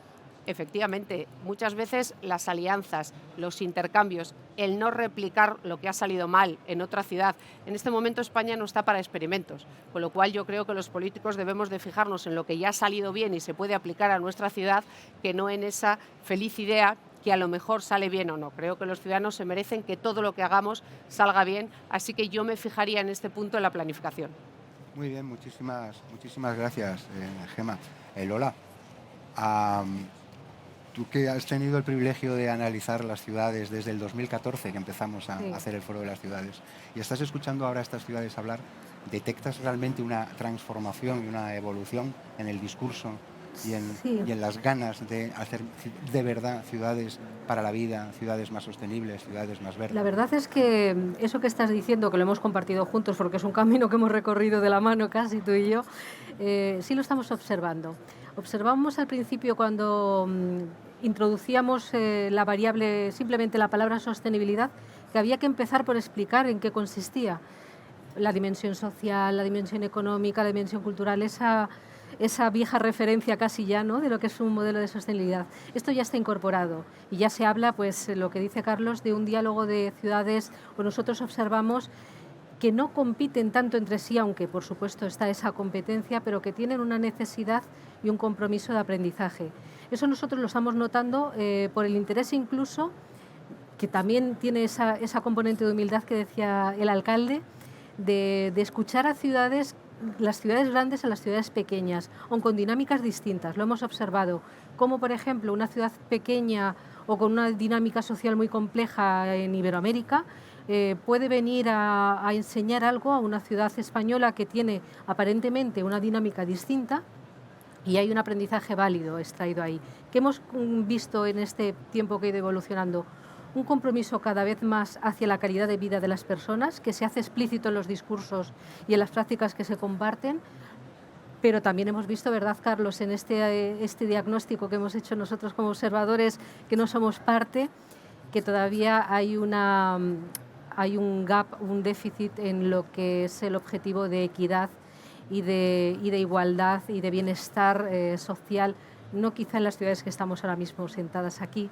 efectivamente, muchas veces las alianzas, los intercambios, el no replicar lo que ha salido mal en otra ciudad. En este momento España no está para experimentos, con lo cual yo creo que los políticos debemos de fijarnos en lo que ya ha salido bien y se puede aplicar a nuestra ciudad, que no en esa feliz idea que a lo mejor sale bien o no. Creo que los ciudadanos se merecen que todo lo que hagamos salga bien, así que yo me fijaría en este punto en la planificación. Muy bien, muchísimas gracias, Gemma. Lola, tú que has tenido el privilegio de analizar las ciudades desde el 2014, que empezamos a hacer el Foro de las Ciudades, y estás escuchando ahora a estas ciudades hablar, ¿detectas realmente una transformación y una evolución en el discurso y en las ganas de hacer de verdad ciudades para la vida, ciudades más sostenibles, ciudades más verdes? La verdad es que eso que estás diciendo, que lo hemos compartido juntos porque es un camino que hemos recorrido de la mano casi tú y yo, sí lo estamos observando. Observamos al principio cuando introducíamos la variable, simplemente la palabra sostenibilidad, que había que empezar por explicar en qué consistía la dimensión social, la dimensión económica, la dimensión cultural, esa vieja referencia casi ya, ¿no?, de lo que es un modelo de sostenibilidad. Esto ya está incorporado y ya se habla, pues lo que dice Carlos, de un diálogo de ciudades, o nosotros observamos que no compiten tanto entre sí, aunque por supuesto está esa competencia, pero que tienen una necesidad y un compromiso de aprendizaje. Eso nosotros lo estamos notando por el interés incluso, que también tiene esa componente de humildad que decía el alcalde, de escuchar a ciudades, las ciudades grandes a las ciudades pequeñas, aun con dinámicas distintas. Lo hemos observado, como por ejemplo una ciudad pequeña o con una dinámica social muy compleja en Iberoamérica, puede venir a enseñar algo a una ciudad española que tiene aparentemente una dinámica distinta y hay un aprendizaje válido extraído ahí. ¿Qué hemos visto en este tiempo que ha ido evolucionando? Un compromiso cada vez más hacia la calidad de vida de las personas, que se hace explícito en los discursos y en las prácticas que se comparten, pero también hemos visto, ¿verdad, Carlos?, en este diagnóstico que hemos hecho nosotros como observadores, que no somos parte, que todavía hay un gap, un déficit en lo que es el objetivo de equidad y de igualdad y de bienestar social, no quizá en las ciudades que estamos ahora mismo sentadas aquí,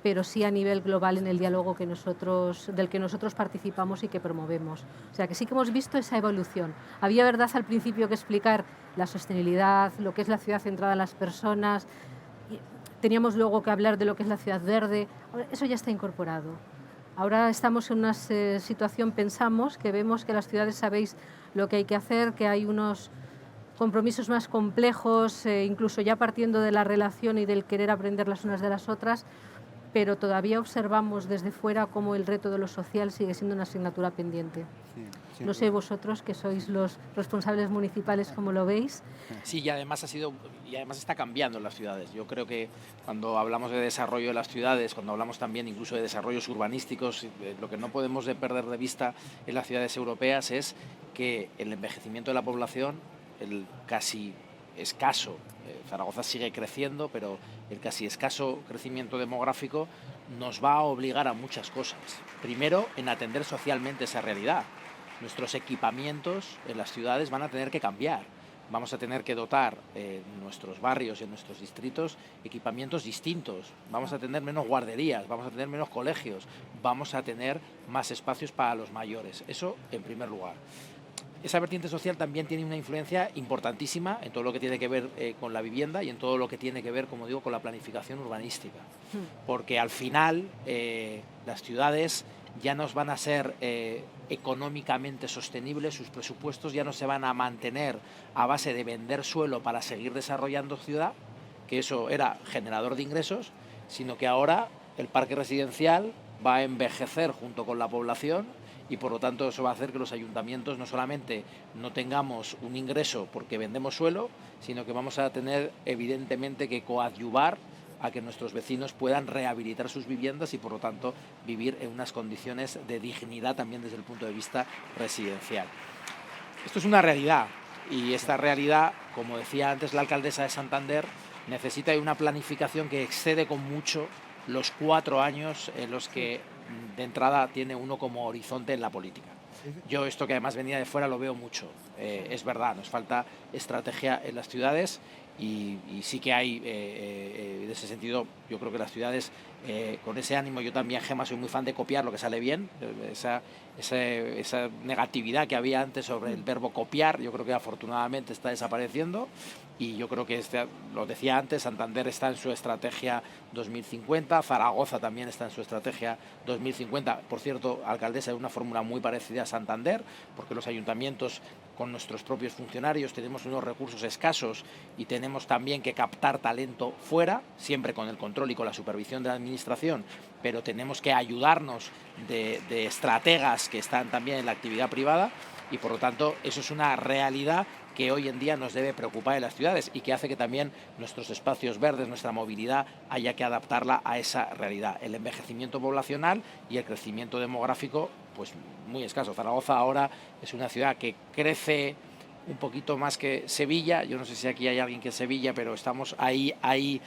pero sí a nivel global en el diálogo del que nosotros participamos y que promovemos. O sea que sí que hemos visto esa evolución. Había, verdad, al principio que explicar la sostenibilidad, lo que es la ciudad centrada en las personas, teníamos luego que hablar de lo que es la ciudad verde. Eso ya está incorporado. Ahora estamos en una situación, pensamos, que vemos que las ciudades sabéis lo que hay que hacer, que hay unos compromisos más complejos, incluso ya partiendo de la relación y del querer aprender las unas de las otras, pero todavía observamos desde fuera cómo el reto de lo social sigue siendo una asignatura pendiente. No sé vosotros, que sois los responsables municipales, ¿cómo lo veis? Sí, y además está cambiando en las ciudades. Yo creo que cuando hablamos de desarrollo de las ciudades, cuando hablamos también incluso de desarrollos urbanísticos, lo que no podemos perder de vista en las ciudades europeas es que el envejecimiento de la población, el casi escaso, Zaragoza sigue creciendo, pero el casi escaso crecimiento demográfico nos va a obligar a muchas cosas. Primero, en atender socialmente esa realidad. Nuestros equipamientos en las ciudades van a tener que cambiar. Vamos a tener que dotar en nuestros barrios y en nuestros distritos equipamientos distintos. Vamos a tener menos guarderías, vamos a tener menos colegios, vamos a tener más espacios para los mayores. Eso en primer lugar. esa vertiente social también tiene una influencia importantísima en todo lo que tiene que ver con la vivienda y en todo lo que tiene que ver, como digo, con la planificación urbanística. Porque al final las ciudades ya no van a ser económicamente sostenibles, sus presupuestos ya no se van a mantener a base de vender suelo para seguir desarrollando ciudad, que eso era generador de ingresos, sino que ahora el parque residencial va a envejecer junto con la población y por lo tanto eso va a hacer que los ayuntamientos no solamente no tengamos un ingreso porque vendemos suelo, sino que vamos a tener evidentemente que coadyuvar a que nuestros vecinos puedan rehabilitar sus viviendas y por lo tanto vivir en unas condiciones de dignidad también desde el punto de vista residencial. Esto es una realidad y esta realidad, como decía antes la alcaldesa de Santander, necesita de una planificación que excede con mucho los 4 años en los que de entrada tiene uno como horizonte en la política. Yo esto que además venía de fuera lo veo mucho. Es verdad, nos falta estrategia en las ciudades y sí que hay, en ese sentido, yo creo que las ciudades, con ese ánimo, yo también, Gemma, soy muy fan de copiar lo que sale bien, esa negatividad que había antes sobre el verbo copiar, yo creo que afortunadamente está desapareciendo y yo creo que, lo decía antes, Santander está en su estrategia 2050, Zaragoza también está en su estrategia 2050, por cierto, alcaldesa, de una fórmula muy parecida a Santander, porque los ayuntamientos con nuestros propios funcionarios tenemos unos recursos escasos y tenemos también que captar talento fuera, siempre con el control y con la supervisión de la administración, pero tenemos que ayudarnos de estrategas que están también en la actividad privada y por lo tanto eso es una realidad que hoy en día nos debe preocupar en las ciudades y que hace que también nuestros espacios verdes, nuestra movilidad, haya que adaptarla a esa realidad. El envejecimiento poblacional y el crecimiento demográfico, pues muy escaso. Zaragoza ahora es una ciudad que crece un poquito más que Sevilla. Yo no sé si aquí hay alguien que es Sevilla, pero estamos ahí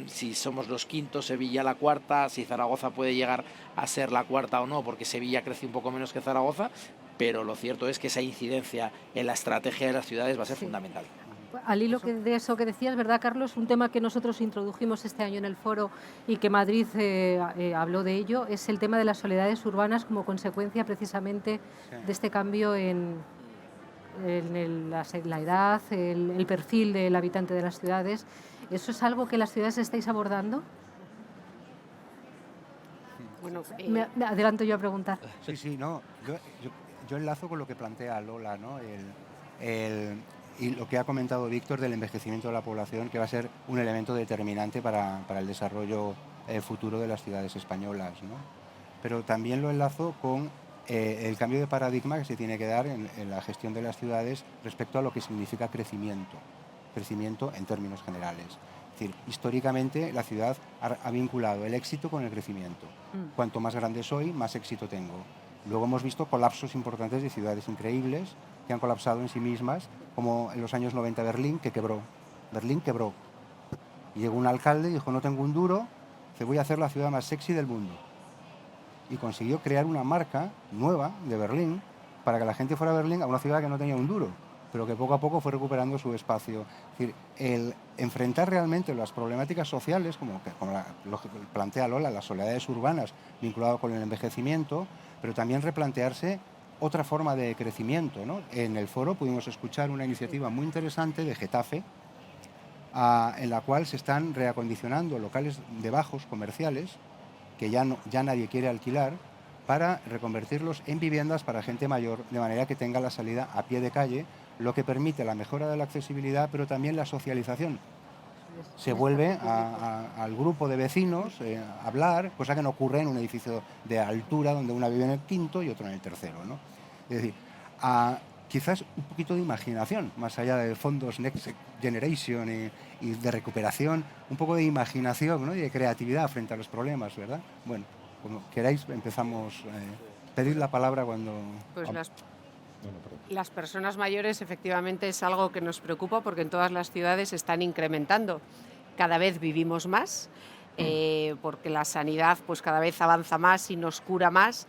si somos los quintos, Sevilla la cuarta, si Zaragoza puede llegar a ser la cuarta o no, porque Sevilla crece un poco menos que Zaragoza, pero lo cierto es que esa incidencia en la estrategia de las ciudades va a ser fundamental. Al hilo de eso que decías, ¿verdad, Carlos? Un tema que nosotros introdujimos este año en el foro y que Madrid habló de ello, es el tema de las soledades urbanas como consecuencia precisamente de este cambio en la edad, el perfil del habitante de las ciudades. ¿Eso es algo que las ciudades estáis abordando? Bueno, Me adelanto yo a preguntar. Sí, no. Yo enlazo con lo que plantea Lola, ¿no? Y lo que ha comentado Víctor del envejecimiento de la población, que va a ser un elemento determinante para el desarrollo futuro de las ciudades españolas, ¿no? Pero también lo enlazo con el cambio de paradigma que se tiene que dar en la gestión de las ciudades respecto a lo que significa crecimiento en términos generales. Es decir, históricamente la ciudad ha vinculado el éxito con el crecimiento. Cuanto más grande soy, más éxito tengo. Luego hemos visto colapsos importantes de ciudades increíbles que han colapsado en sí mismas, como en los años 90 Berlín, que quebró. Berlín quebró. Y llegó un alcalde y dijo, no tengo un duro, que voy a hacer la ciudad más sexy del mundo. Y consiguió crear una marca nueva de Berlín para que la gente fuera a Berlín, a una ciudad que no tenía un duro, pero que poco a poco fue recuperando su espacio. Es decir, el enfrentar realmente las problemáticas sociales, como lo que plantea Lola, las soledades urbanas vinculado con el envejecimiento, pero también replantearse otra forma de crecimiento, ¿no? En el foro pudimos escuchar una iniciativa muy interesante de Getafe, en la cual se están reacondicionando locales de bajos comerciales que ya nadie quiere alquilar, para reconvertirlos en viviendas para gente mayor, de manera que tenga la salida a pie de calle, lo que permite la mejora de la accesibilidad, pero también la socialización. Se vuelve al grupo de vecinos a hablar, cosa que no ocurre en un edificio de altura donde una vive en el quinto y otro en el tercero, ¿no? Es decir, quizás un poquito de imaginación, más allá de fondos Next Generation y de recuperación, un poco de imaginación, ¿no? Y de creatividad frente a los problemas, ¿verdad? Bueno, como queráis, empezamos. Pedir la palabra cuando... Pues las personas mayores efectivamente es algo que nos preocupa porque en todas las ciudades se están incrementando. Cada vez vivimos más, porque la sanidad pues cada vez avanza más y nos cura más.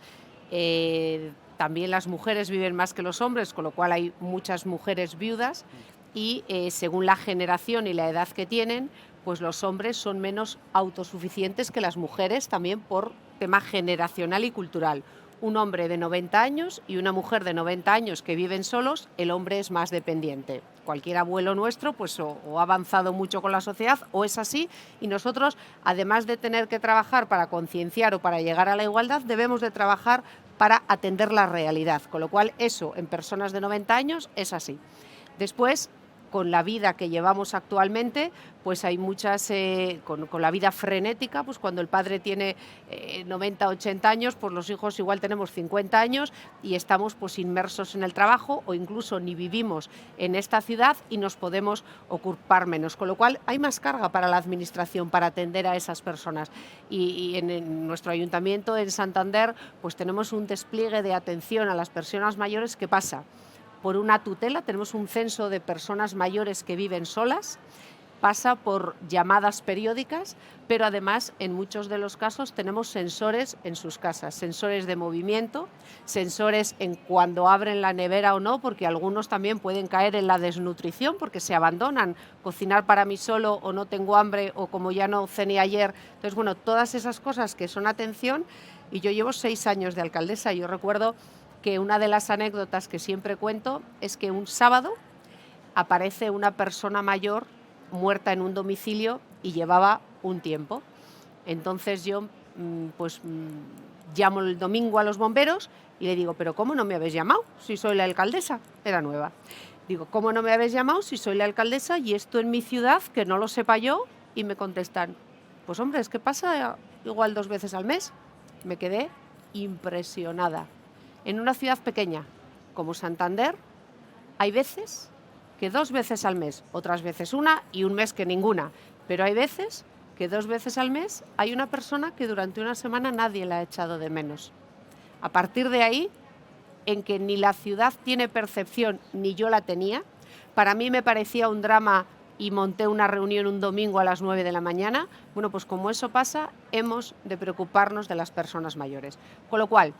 También las mujeres viven más que los hombres, con lo cual hay muchas mujeres viudas y según la generación y la edad que tienen, pues los hombres son menos autosuficientes que las mujeres también por tema generacional y cultural. un hombre de 90 años y una mujer de 90 años que viven solos, el hombre es más dependiente. Cualquier abuelo nuestro pues o ha avanzado mucho con la sociedad o es así, y nosotros, además de tener que trabajar para concienciar o para llegar a la igualdad, debemos de trabajar para atender la realidad, con lo cual eso en personas de 90 años es así. Después, con la vida que llevamos actualmente, pues hay muchas, con la vida frenética, pues cuando el padre tiene 90, 80 años, pues los hijos igual tenemos 50 años y estamos pues inmersos en el trabajo o incluso ni vivimos en esta ciudad y nos podemos ocupar menos, con lo cual hay más carga para la administración para atender a esas personas. Y en nuestro ayuntamiento en Santander pues tenemos un despliegue de atención a las personas mayores que pasa por una tutela, tenemos un censo de personas mayores que viven solas, pasa por llamadas periódicas, pero además en muchos de los casos tenemos sensores en sus casas, sensores de movimiento, sensores en cuando abren la nevera o no, porque algunos también pueden caer en la desnutrición porque se abandonan, cocinar para mí solo o no tengo hambre o como ya no cené ayer. Entonces, bueno, todas esas cosas que son atención, y yo llevo 6 años de alcaldesa, yo recuerdo que una de las anécdotas que siempre cuento es que un sábado aparece una persona mayor muerta en un domicilio y llevaba un tiempo. Entonces yo llamo el domingo a los bomberos y le digo, pero ¿cómo no me habéis llamado si soy la alcaldesa? Era nueva. Digo, ¿cómo no me habéis llamado si soy la alcaldesa y esto en mi ciudad, que no lo sepa yo? Y me contestan, pues hombre, es que pasa igual 2 veces al mes. Me quedé impresionada. En una ciudad pequeña como Santander hay veces que 2 veces al mes, otras veces una y un mes que ninguna, pero hay veces que 2 veces al mes hay una persona que durante una semana nadie la ha echado de menos. A partir de ahí, en que ni la ciudad tiene percepción ni yo la tenía, para mí me parecía un drama y monté una reunión un domingo a las 9 de la mañana, bueno, pues como eso pasa, hemos de preocuparnos de las personas mayores. Con lo cual,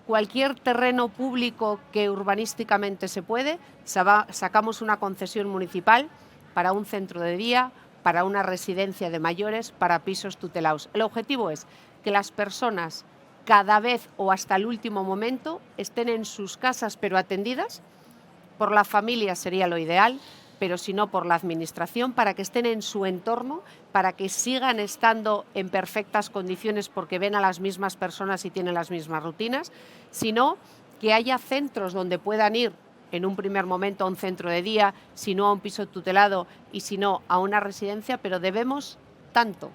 cualquier terreno público que urbanísticamente se puede, sacamos una concesión municipal para un centro de día, para una residencia de mayores, para pisos tutelados. El objetivo es que las personas cada vez o hasta el último momento estén en sus casas pero atendidas, por la familia sería lo ideal, pero si no por la administración, para que estén en su entorno, para que sigan estando en perfectas condiciones porque ven a las mismas personas y tienen las mismas rutinas, sino que haya centros donde puedan ir en un primer momento a un centro de día, si no a un piso tutelado y si no a una residencia, pero debemos tanto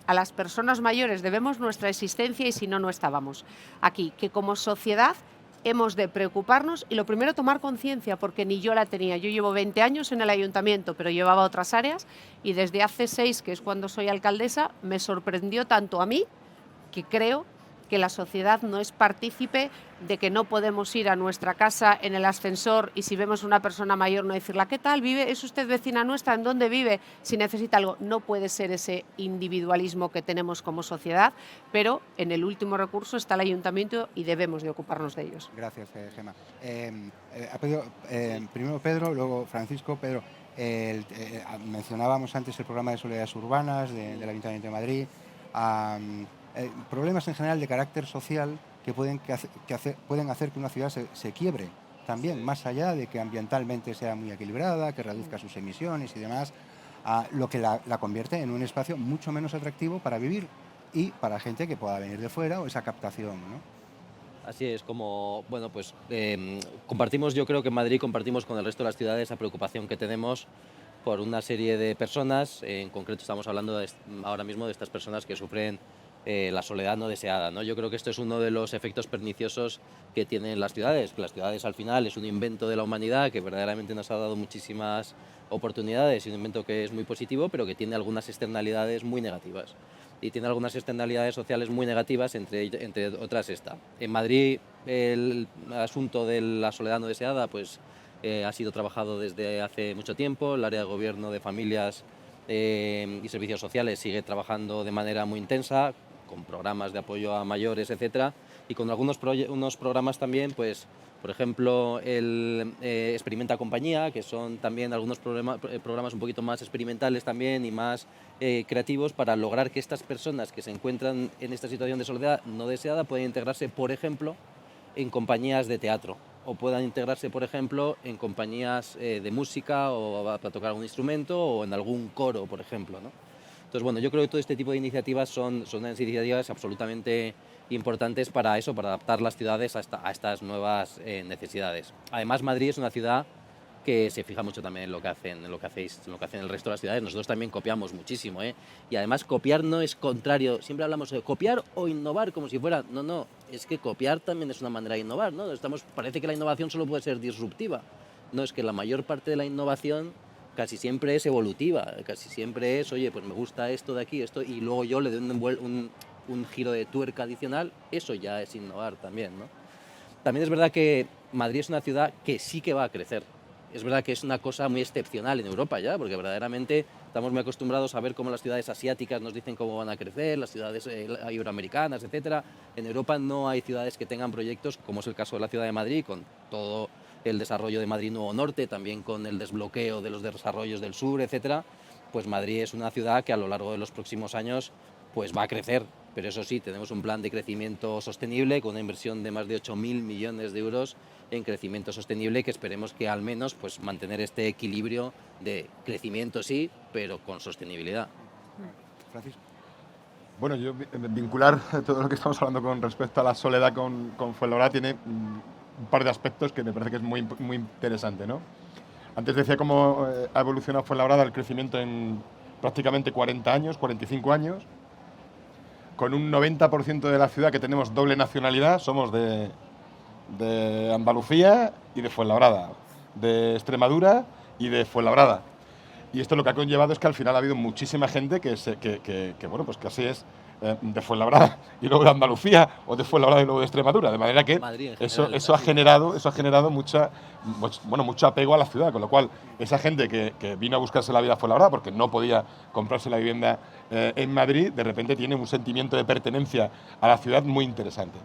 a las personas mayores, debemos nuestra existencia y si no, no estábamos aquí, que como sociedad hemos de preocuparnos y lo primero tomar conciencia, porque ni yo la tenía. Yo llevo 20 años en el ayuntamiento, pero llevaba otras áreas y desde hace 6, que es cuando soy alcaldesa, me sorprendió tanto a mí que creo que la sociedad no es partícipe de que no podemos ir a nuestra casa en el ascensor y si vemos una persona mayor no decirle, ¿qué tal? ¿Vive? ¿Es usted vecina nuestra? ¿En dónde vive? Si necesita algo. No puede ser ese individualismo que tenemos como sociedad, pero en el último recurso está el ayuntamiento y debemos de ocuparnos de ellos. Gracias, Gemma. Primero Pedro, luego Francisco. Pedro, mencionábamos antes el programa de soledades urbanas del Ayuntamiento de Madrid. Problemas en general de carácter social que pueden hacer que una ciudad se quiebre también, más allá de que ambientalmente sea muy equilibrada, que reduzca sus emisiones y demás, lo que la convierte en un espacio mucho menos atractivo para vivir y para gente que pueda venir de fuera o esa captación, ¿no? Así es, como, bueno, pues compartimos, yo creo que en Madrid compartimos con el resto de las ciudades esa preocupación que tenemos por una serie de personas, en concreto estamos hablando ahora mismo de estas personas que sufren la soledad no deseada, ¿no? Yo creo que esto es uno de los efectos perniciosos que tienen las ciudades, que las ciudades al final es un invento de la humanidad que verdaderamente nos ha dado muchísimas oportunidades y un invento que es muy positivo, pero que tiene algunas externalidades muy negativas. Y tiene algunas externalidades sociales muy negativas, entre otras esta. En Madrid el asunto de la soledad no deseada pues, ha sido trabajado desde hace mucho tiempo. El área de gobierno de familias y servicios sociales sigue trabajando de manera muy intensa, con programas de apoyo a mayores, etcétera, y con unos programas también, pues, por ejemplo, el Experimenta Compañía, que son también algunos programas un poquito más experimentales también y más creativos para lograr que estas personas que se encuentran en esta situación de soledad no deseada puedan integrarse, por ejemplo, en compañías de teatro o puedan integrarse, por ejemplo, en compañías de música o para tocar algún instrumento o en algún coro, por ejemplo, ¿no? Entonces, bueno, yo creo que todo este tipo de iniciativas son unas iniciativas absolutamente importantes para eso, para adaptar las ciudades a estas nuevas necesidades. Además, Madrid es una ciudad que se fija mucho también en lo que hacen el resto de las ciudades. Nosotros también copiamos muchísimo, ¿eh? Y además copiar no es contrario. Siempre hablamos de copiar o innovar como si fuera... No, es que copiar también es una manera de innovar, ¿no? Parece que la innovación solo puede ser disruptiva. No, es que la mayor parte de la innovación casi siempre es evolutiva, casi siempre es, oye, pues me gusta esto de aquí, esto, y luego yo le doy un giro de tuerca adicional, eso ya es innovar también, ¿no? También es verdad que Madrid es una ciudad que sí que va a crecer. Es verdad que es una cosa muy excepcional en Europa ya, porque verdaderamente estamos muy acostumbrados a ver cómo las ciudades asiáticas nos dicen cómo van a crecer, las ciudades iberoamericanas, etc. En Europa no hay ciudades que tengan proyectos, como es el caso de la ciudad de Madrid, con todo el desarrollo de Madrid Nuevo Norte, también con el desbloqueo de los desarrollos del sur, etc. Pues Madrid es una ciudad que a lo largo de los próximos años pues va a crecer. Pero eso sí, tenemos un plan de crecimiento sostenible con una inversión de más de 8.000 millones de euros en crecimiento sostenible, que esperemos que al menos pues, mantener este equilibrio de crecimiento sí, pero con sostenibilidad. Francisco. Bueno, yo vincular todo lo que estamos hablando con respecto a la soledad con Fuenlabrada tiene un par de aspectos que me parece que es muy, muy interesante, ¿no? Antes decía cómo ha evolucionado Fuenlabrada el crecimiento en prácticamente 40 años, 45 años, con un 90% de la ciudad que tenemos doble nacionalidad, somos de Andalucía y de Fuenlabrada, de Extremadura y de Fuenlabrada. Y esto lo que ha conllevado es que al final ha habido muchísima gente que bueno, pues que así es, de Fuenlabrada y luego de Andalucía, o de Fuenlabrada y luego de Extremadura, de manera que eso ha generado mucho apego a la ciudad, con lo cual esa gente que vino a buscarse la vida a Fuenlabrada porque no podía comprarse la vivienda en Madrid, de repente tiene un sentimiento de pertenencia a la ciudad muy interesante.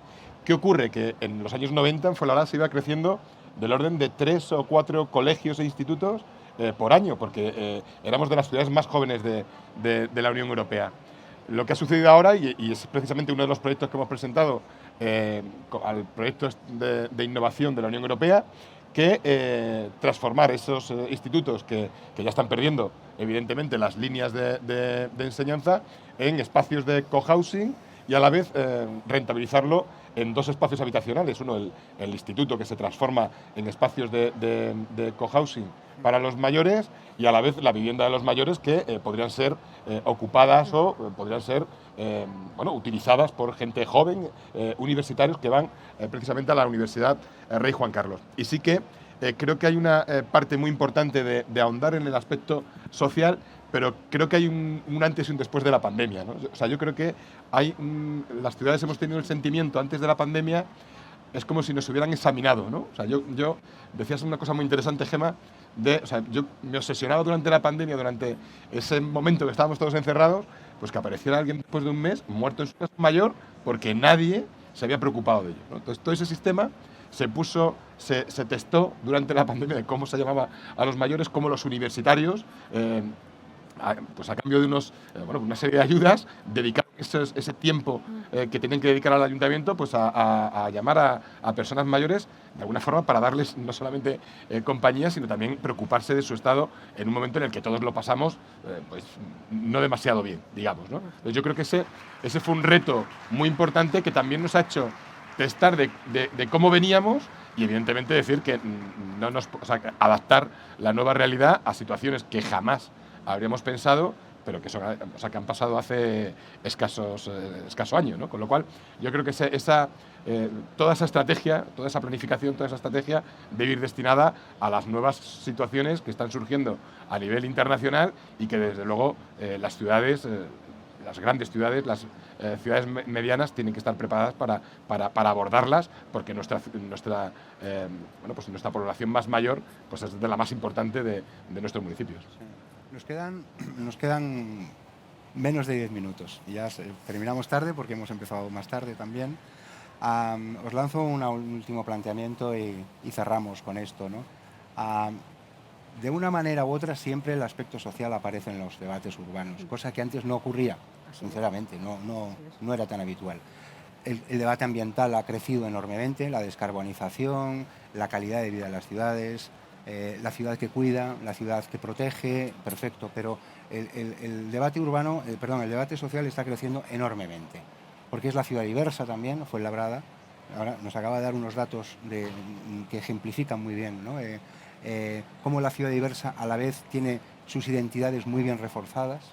¿Qué ocurre? Que en los años 90 en Fuenlabrada se iba creciendo del orden de 3 o 4 colegios e institutos por año, porque éramos de las ciudades más jóvenes de la Unión Europea. Lo que ha sucedido ahora, y es precisamente uno de los proyectos que hemos presentado al proyecto de innovación de la Unión Europea, que transformar esos institutos que ya están perdiendo, evidentemente, las líneas de enseñanza en espacios de cohousing y a la vez rentabilizarlo en 2 espacios habitacionales. Uno, el instituto, que se transforma en espacios de cohousing para los mayores, y a la vez la vivienda de los mayores, que podrían ser ocupadas o podrían ser utilizadas por gente joven, universitarios que van precisamente a la Universidad Rey Juan Carlos. Y sí que creo que hay una parte muy importante de ahondar en el aspecto social, pero creo que hay un antes y un después de la pandemia, ¿no? O sea, yo creo que las ciudades hemos tenido el sentimiento antes de la pandemia, es como si nos hubieran examinado, ¿no? O sea, yo decías una cosa muy interesante, Gemma, yo me obsesionaba durante la pandemia, durante ese momento que estábamos todos encerrados, pues que apareciera alguien después de un mes muerto en su casa mayor porque nadie se había preocupado de ello, ¿no? Entonces, todo ese sistema se testó durante la pandemia de cómo se llamaba a los mayores, cómo los universitarios, pues a cambio de una serie de ayudas, dedicar ese tiempo que tienen que dedicar al ayuntamiento, pues a llamar a personas mayores de alguna forma para darles no solamente compañía, sino también preocuparse de su estado en un momento en el que todos lo pasamos pues no demasiado bien, digamos, ¿no? Entonces yo creo que ese fue un reto muy importante que también nos ha hecho testar de cómo veníamos y evidentemente decir que adaptar la nueva realidad a situaciones que jamás habríamos pensado, pero que han pasado hace escaso año, ¿no? Con lo cual, yo creo que toda esa estrategia, toda esa planificación, toda esa estrategia debe ir destinada a las nuevas situaciones que están surgiendo a nivel internacional y que, desde luego, las ciudades, las grandes ciudades, las ciudades medianas tienen que estar preparadas para abordarlas, porque nuestra población más mayor pues es de la más importante de nuestros municipios. Sí. Nos quedan menos de 10 minutos. Ya terminamos tarde porque hemos empezado más tarde también. Os lanzo un último planteamiento y cerramos con esto, ¿no? De una manera u otra siempre el aspecto social aparece en los debates urbanos, cosa que antes no ocurría, sinceramente, no era tan habitual. el debate ambiental ha crecido enormemente, la descarbonización, la calidad de vida de las ciudades, la ciudad que cuida, la ciudad que protege, perfecto, pero el debate urbano, el debate social está creciendo enormemente, porque es la ciudad diversa también, Fuenlabrada. Ahora nos acaba de dar unos datos que ejemplifican muy bien, ¿no? Cómo la ciudad diversa a la vez tiene sus identidades muy bien reforzadas.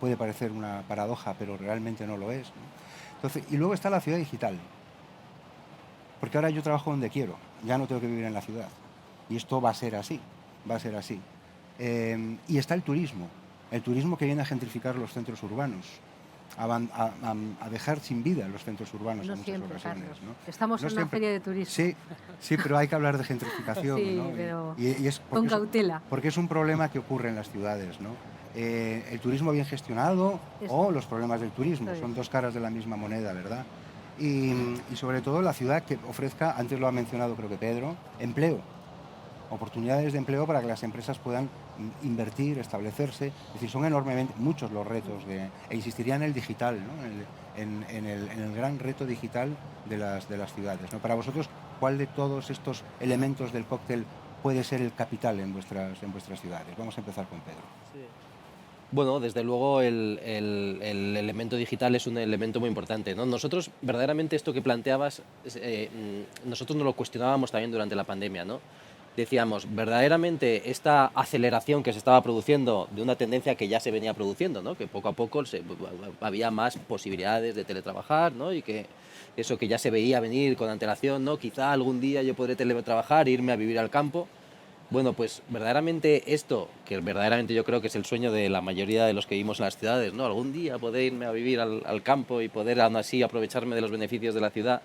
Puede parecer una paradoja, pero realmente no lo es, ¿no? Entonces, y luego está la ciudad digital, porque ahora yo trabajo donde quiero, ya no tengo que vivir en la ciudad, y esto va a ser así, va a ser así. Y está el turismo que viene a gentrificar los centros urbanos, a dejar sin vida los centros urbanos No en muchas siempre, ocasiones, Carlos. ¿no? Estamos No en una siempre. feria de turismo. Sí, pero hay que hablar de gentrificación, Sí, ¿no? pero Y es con cautela. porque es un problema que ocurre en las ciudades, ¿no? El turismo bien gestionado o los problemas del turismo, son dos caras de la misma moneda, ¿verdad? Y sobre todo la ciudad que ofrezca, antes lo ha mencionado creo que Pedro, empleo, oportunidades de empleo para que las empresas puedan invertir, establecerse. Es decir, son enormemente muchos los retos, e insistiría en el digital, ¿no? en el gran reto digital de las ciudades, ¿no? Para vosotros, ¿cuál de todos estos elementos del cóctel puede ser el capital en vuestras ciudades? Vamos a empezar con Pedro. Sí. Bueno, desde luego el elemento digital es un elemento muy importante, ¿no? Nosotros, verdaderamente, esto que planteabas, nosotros nos lo cuestionábamos también durante la pandemia, ¿no? Decíamos, verdaderamente esta aceleración que se estaba produciendo de una tendencia que ya se venía produciendo, ¿no? Que poco a poco había más posibilidades de teletrabajar, ¿no? Y que eso que ya se veía venir con antelación, ¿no? Quizá algún día yo podré teletrabajar e irme a vivir al campo. Bueno, pues verdaderamente esto, que verdaderamente yo creo que es el sueño de la mayoría de los que vivimos en las ciudades, ¿no? Algún día poder irme a vivir al campo y poder aún así aprovecharme de los beneficios de la ciudad,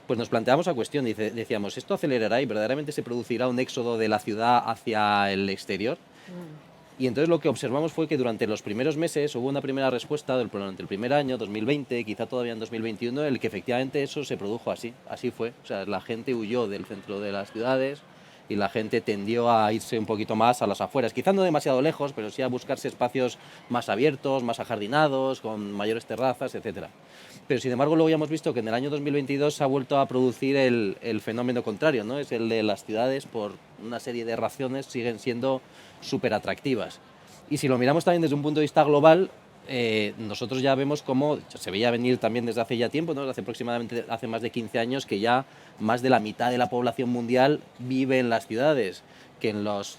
pues nos planteamos la cuestión y decíamos, ¿esto acelerará y verdaderamente se producirá un éxodo de la ciudad hacia el exterior? Y entonces lo que observamos fue que durante los primeros meses hubo una primera respuesta durante el primer año, 2020, quizá todavía en 2021, el que efectivamente eso se produjo así fue. O sea, la gente huyó del centro de las ciudades y la gente tendió a irse un poquito más a las afueras, quizá no demasiado lejos, pero sí a buscarse espacios más abiertos, más ajardinados, con mayores terrazas, etcétera. Pero sin embargo luego ya hemos visto que en el año 2022 se ha vuelto a producir el fenómeno contrario, ¿no? Es el de las ciudades, por una serie de razones, siguen siendo súper atractivas. Y si lo miramos también desde un punto de vista global, nosotros ya vemos cómo se veía venir también desde hace ya tiempo, ¿no? Hace más de 15 años que ya más de la mitad de la población mundial vive en las ciudades, que en los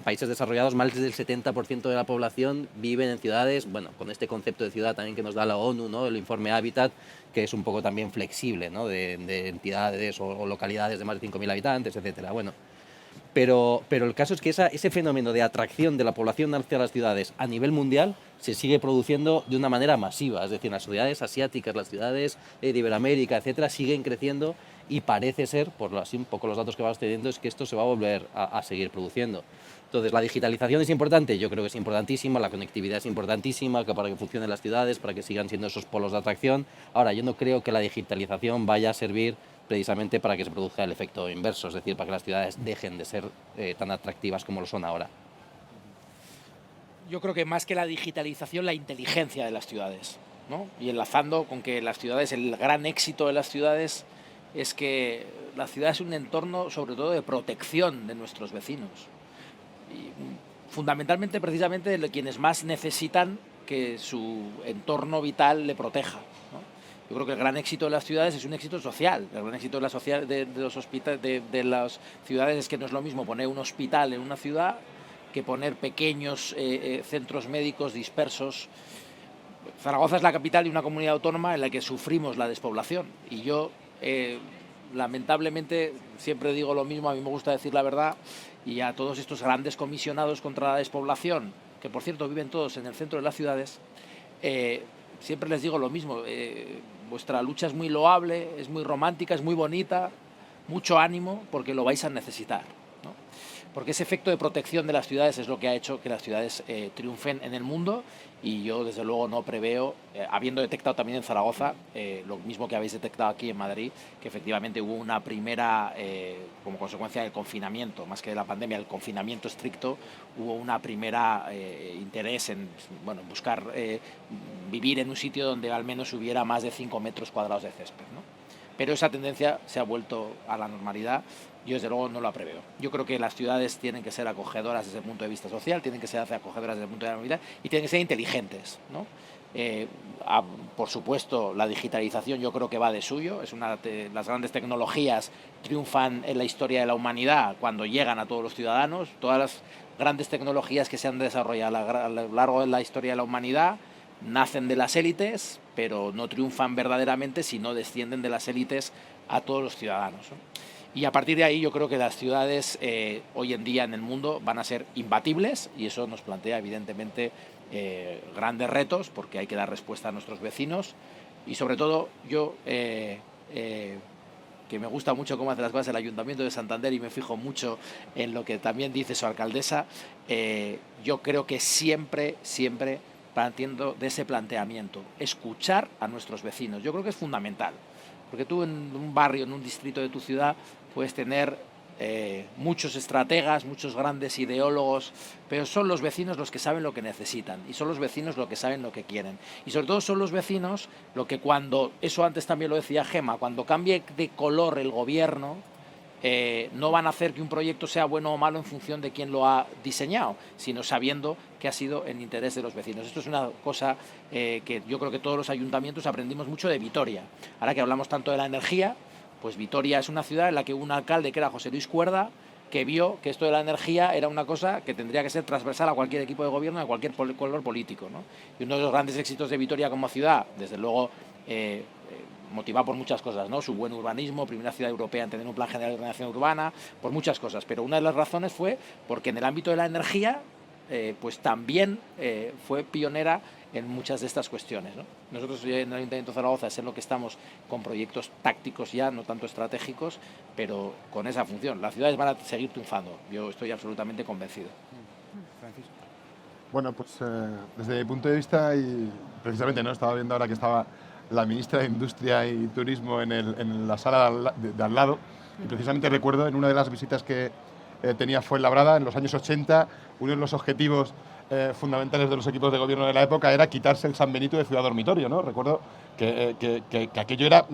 países desarrollados más del 70% de la población viven en ciudades, bueno, con este concepto de ciudad también que nos da la ONU, ¿no? El informe Habitat, que es un poco también flexible, ¿no? de entidades o localidades de más de 5.000 habitantes, etcétera. Bueno, pero el caso es que ese fenómeno de atracción de la población hacia las ciudades a nivel mundial se sigue produciendo de una manera masiva. Es decir, las ciudades asiáticas, las ciudades de Iberoamérica, etcétera, siguen creciendo y parece ser, por así un poco los datos que vamos teniendo, es que esto se va a volver a seguir produciendo. Entonces, ¿la digitalización es importante? Yo creo que es importantísima, la conectividad es importantísima para que funcionen las ciudades, para que sigan siendo esos polos de atracción. Ahora, yo no creo que la digitalización vaya a servir precisamente para que se produzca el efecto inverso, es decir, para que las ciudades dejen de ser tan atractivas como lo son ahora. Yo creo que más que la digitalización, la inteligencia de las ciudades, ¿no? Y enlazando con que las ciudades, el gran éxito de las ciudades es que la ciudad es un entorno sobre todo de protección de nuestros vecinos. Y fundamentalmente, precisamente, de quienes más necesitan que su entorno vital le proteja, ¿no? Yo creo que el gran éxito de las ciudades es un éxito social. El gran éxito de las ciudades es que no es lo mismo poner un hospital en una ciudad que poner pequeños centros médicos dispersos. Zaragoza es la capital de una comunidad autónoma en la que sufrimos la despoblación. Y yo, lamentablemente, siempre digo lo mismo, a mí me gusta decir la verdad, y a todos estos grandes comisionados contra la despoblación, que por cierto viven todos en el centro de las ciudades, siempre les digo lo mismo, vuestra lucha es muy loable, es muy romántica, es muy bonita, mucho ánimo, porque lo vais a necesitar, ¿no? porque ese efecto de protección de las ciudades es lo que ha hecho que las ciudades triunfen en el mundo, y yo desde luego no preveo, habiendo detectado también en Zaragoza, lo mismo que habéis detectado aquí en Madrid, que efectivamente hubo una primera, como consecuencia del confinamiento, más que de la pandemia, el confinamiento estricto, hubo una primera interés en buscar vivir en un sitio donde al menos hubiera más de 5 metros cuadrados de césped, ¿no? Pero esa tendencia se ha vuelto a la normalidad. Yo desde luego no la preveo. Yo creo que las ciudades tienen que ser acogedoras desde el punto de vista social, tienen que ser acogedoras desde el punto de la movilidad y tienen que ser inteligentes, ¿no? Por supuesto, la digitalización yo creo que va de suyo. Las grandes tecnologías triunfan en la historia de la humanidad cuando llegan a todos los ciudadanos. Todas las grandes tecnologías que se han desarrollado a lo largo de la historia de la humanidad nacen de las élites, pero no triunfan verdaderamente si no descienden de las élites a todos los ciudadanos, ¿no? Y a partir de ahí yo creo que las ciudades hoy en día en el mundo van a ser imbatibles, y eso nos plantea evidentemente grandes retos, porque hay que dar respuesta a nuestros vecinos. Y sobre todo yo, que me gusta mucho cómo hace las cosas el Ayuntamiento de Santander y me fijo mucho en lo que también dice su alcaldesa, yo creo que siempre partiendo de ese planteamiento, escuchar a nuestros vecinos. Yo creo que es fundamental, porque tú en un barrio, en un distrito de tu ciudad, puedes tener muchos estrategas, muchos grandes ideólogos, pero son los vecinos los que saben lo que necesitan, y son los vecinos los que saben lo que quieren. Y sobre todo son los vecinos lo que eso antes también lo decía Gemma, cuando cambie de color el gobierno, no van a hacer que un proyecto sea bueno o malo en función de quién lo ha diseñado, sino sabiendo que ha sido en interés de los vecinos. Esto es una cosa que yo creo que todos los ayuntamientos aprendimos mucho de Vitoria. Ahora que hablamos tanto de la energía, pues Vitoria es una ciudad en la que hubo un alcalde que era José Luis Cuerda, que vio que esto de la energía era una cosa que tendría que ser transversal a cualquier equipo de gobierno, a cualquier color político, ¿no? Y uno de los grandes éxitos de Vitoria como ciudad, desde luego, motivado por muchas cosas, ¿no? Su buen urbanismo, primera ciudad europea en tener un plan general de ordenación urbana, por muchas cosas, pero una de las razones fue porque en el ámbito de la energía pues también fue pionera en muchas de estas cuestiones, ¿no? Nosotros en el Ayuntamiento de Zaragoza es en lo que estamos con proyectos tácticos ya, no tanto estratégicos, pero con esa función. Las ciudades van a seguir triunfando, yo estoy absolutamente convencido. Francisco. Bueno, pues desde mi punto de vista, y precisamente no estaba viendo ahora que estaba la ministra de Industria y Turismo en la sala de al lado, y precisamente recuerdo en una de las visitas que tenía Fuenlabrada en los años 80, uno de los objetivos fundamentales de los equipos de gobierno de la época era quitarse el San Benito de Ciudad Dormitorio, ¿no? Recuerdo que aquello era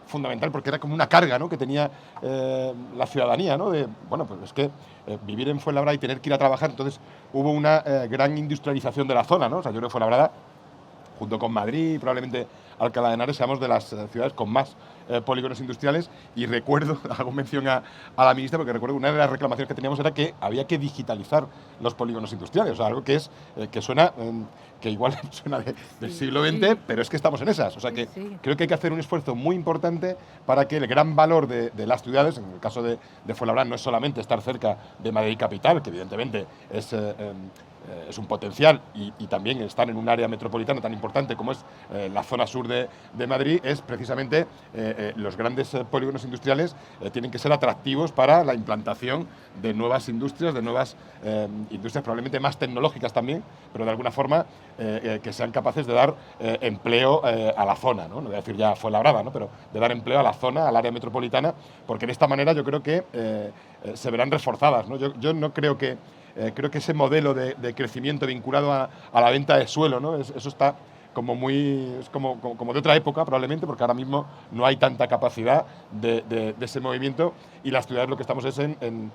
fundamental porque era como una carga, ¿no?, que tenía la ciudadanía, ¿no? De, bueno, pues es que vivir en Fuenlabrada y tener que ir a trabajar, entonces hubo una gran industrialización de la zona, ¿no? O sea, yo creo que Fuenlabrada, junto con Madrid y probablemente Alcalá de Henares, seamos de las ciudades con más polígonos industriales, y recuerdo, hago mención a la ministra, porque recuerdo que una de las reclamaciones que teníamos era que había que digitalizar los polígonos industriales, o sea, algo que es que suena, que igual suena del siglo XX, pero es que estamos en esas, o sea que creo que hay que hacer un esfuerzo muy importante para que el gran valor de las ciudades, en el caso de Fuenlabrada no es solamente estar cerca de Madrid capital, que evidentemente es un potencial, y también estar en un área metropolitana tan importante como es la zona sur de Madrid, es precisamente los grandes polígonos industriales tienen que ser atractivos para la implantación de nuevas industrias, industrias probablemente más tecnológicas también, pero de alguna forma que sean capaces de dar empleo a la zona, ¿no? No voy a decir ya Fuenlabrada, ¿no?, pero de dar empleo a la zona, al área metropolitana, porque de esta manera yo creo que se verán reforzadas, ¿no? Yo no creo que creo que ese modelo de crecimiento vinculado a la venta de suelo, ¿no?, eso está como es como de otra época probablemente, porque ahora mismo no hay tanta capacidad de ese movimiento, y las ciudades lo que estamos es en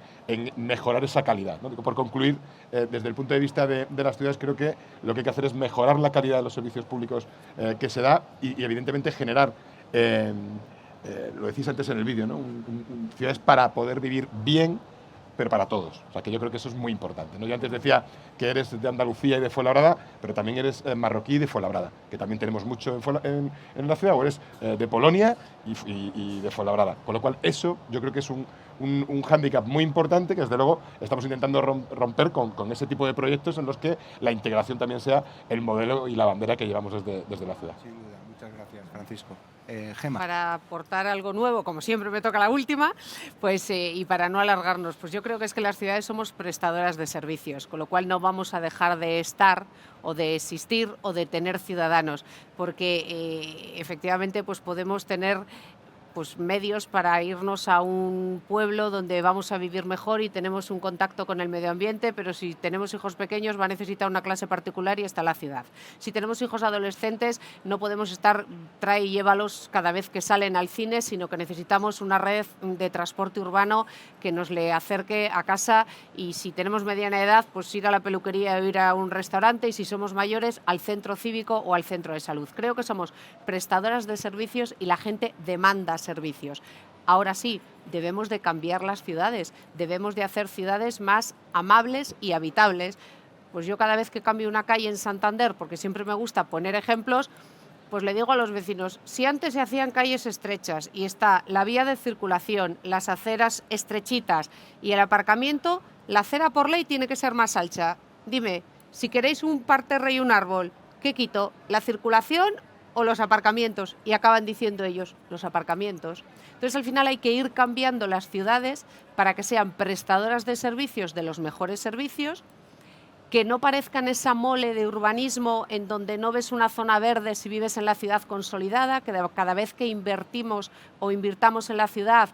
mejorar esa calidad, ¿no? Por concluir, desde el punto de vista de las ciudades, creo que lo que hay que hacer es mejorar la calidad de los servicios públicos que se da, y evidentemente generar, lo decís antes en el vídeo, ¿no?, ciudades para poder vivir bien, pero para todos. O sea, que yo creo que eso es muy importante, ¿no? Yo antes decía que eres de Andalucía y de Fuenlabrada, pero también eres marroquí y de Fuenlabrada, que también tenemos mucho en la ciudad, o eres de Polonia y de Fuenlabrada. Con lo cual, eso yo creo que es un hándicap muy importante que, desde luego, estamos intentando romper con ese tipo de proyectos en los que la integración también sea el modelo y la bandera que llevamos desde la ciudad. Sin duda. Muchas gracias, Francisco. Gema. Para aportar algo nuevo, como siempre me toca la última, pues y para no alargarnos, pues yo creo que es que las ciudades somos prestadoras de servicios, con lo cual no vamos a dejar de estar o de existir o de tener ciudadanos, porque efectivamente pues podemos tener pues medios para irnos a un pueblo donde vamos a vivir mejor y tenemos un contacto con el medio ambiente, pero si tenemos hijos pequeños va a necesitar una clase particular y está la ciudad. Si tenemos hijos adolescentes no podemos estar trae y llévalos cada vez que salen al cine, sino que necesitamos una red de transporte urbano que nos le acerque a casa, y si tenemos mediana edad pues ir a la peluquería o ir a un restaurante, y si somos mayores al centro cívico o al centro de salud. Creo que somos prestadoras de servicios y la gente demanda servicios. Ahora sí, debemos de cambiar las ciudades, debemos de hacer ciudades más amables y habitables. Pues yo cada vez que cambio una calle en Santander, porque siempre me gusta poner ejemplos, pues le digo a los vecinos, si antes se hacían calles estrechas y está la vía de circulación, las aceras estrechitas y el aparcamiento, la acera por ley tiene que ser más ancha. Dime, si queréis un parterre y un árbol, ¿qué quito? ¿La circulación o los aparcamientos? Y acaban diciendo ellos, los aparcamientos. Entonces al final hay que ir cambiando las ciudades para que sean prestadoras de servicios, de los mejores servicios, que no parezcan esa mole de urbanismo en donde no ves una zona verde si vives en la ciudad consolidada, que cada vez que invertimos o invirtamos en la ciudad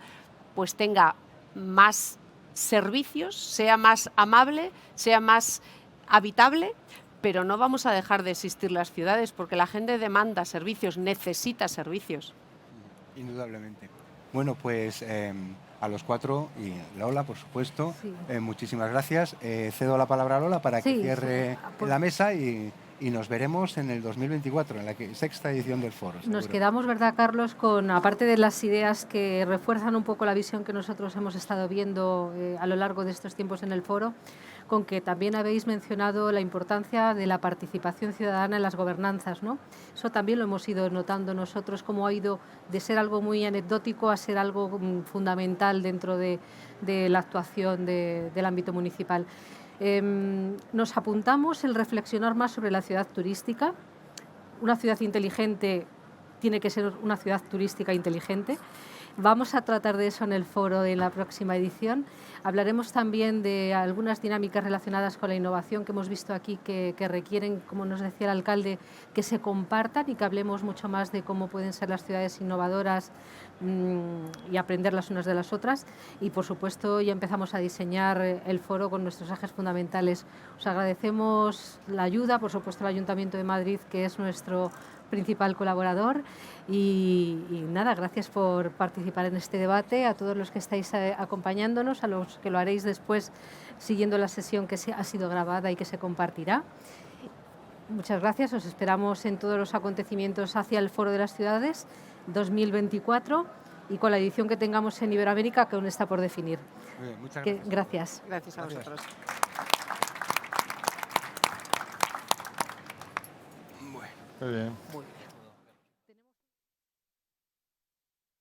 pues tenga más servicios, sea más amable, sea más habitable. Pero no vamos a dejar de existir las ciudades porque la gente demanda servicios, necesita servicios. Indudablemente. Bueno, pues a los cuatro y Lola, por supuesto, Sí. Muchísimas gracias. Cedo la palabra a Lola para que Sí, cierre pues- la mesa y nos veremos en el 2024, en la sexta edición del foro. Nos seguro. quedamos, ¿verdad, Carlos?, con, aparte de las ideas que refuerzan un poco la visión que nosotros hemos estado viendo a lo largo de estos tiempos en el foro, con que también habéis mencionado la importancia de la participación ciudadana en las gobernanzas, ¿no? Eso también lo hemos ido notando nosotros, cómo ha ido de ser algo muy anecdótico a ser algo fundamental dentro de la actuación del ámbito municipal. Nos apuntamos el reflexionar más sobre la ciudad turística. Una ciudad inteligente tiene que ser una ciudad turística inteligente. Vamos a tratar de eso en el foro de la próxima edición. Hablaremos también de algunas dinámicas relacionadas con la innovación que hemos visto aquí que requieren, como nos decía el alcalde, que se compartan y que hablemos mucho más de cómo pueden ser las ciudades innovadoras y aprender las unas de las otras. Y, por supuesto, ya empezamos a diseñar el foro con nuestros ejes fundamentales. Os agradecemos la ayuda, por supuesto, al Ayuntamiento de Madrid, que es nuestro principal colaborador, y nada, gracias por participar en este debate, a todos los que estáis acompañándonos, a los que lo haréis después siguiendo la sesión que ha sido grabada y que se compartirá. Muchas gracias, os esperamos en todos los acontecimientos hacia el Foro de las Ciudades 2024 y con la edición que tengamos en Iberoamérica, que aún está por definir. Muy bien, muchas gracias. Gracias. Gracias a Gracias. vosotros. Bueno. Muy bien. Muy bien.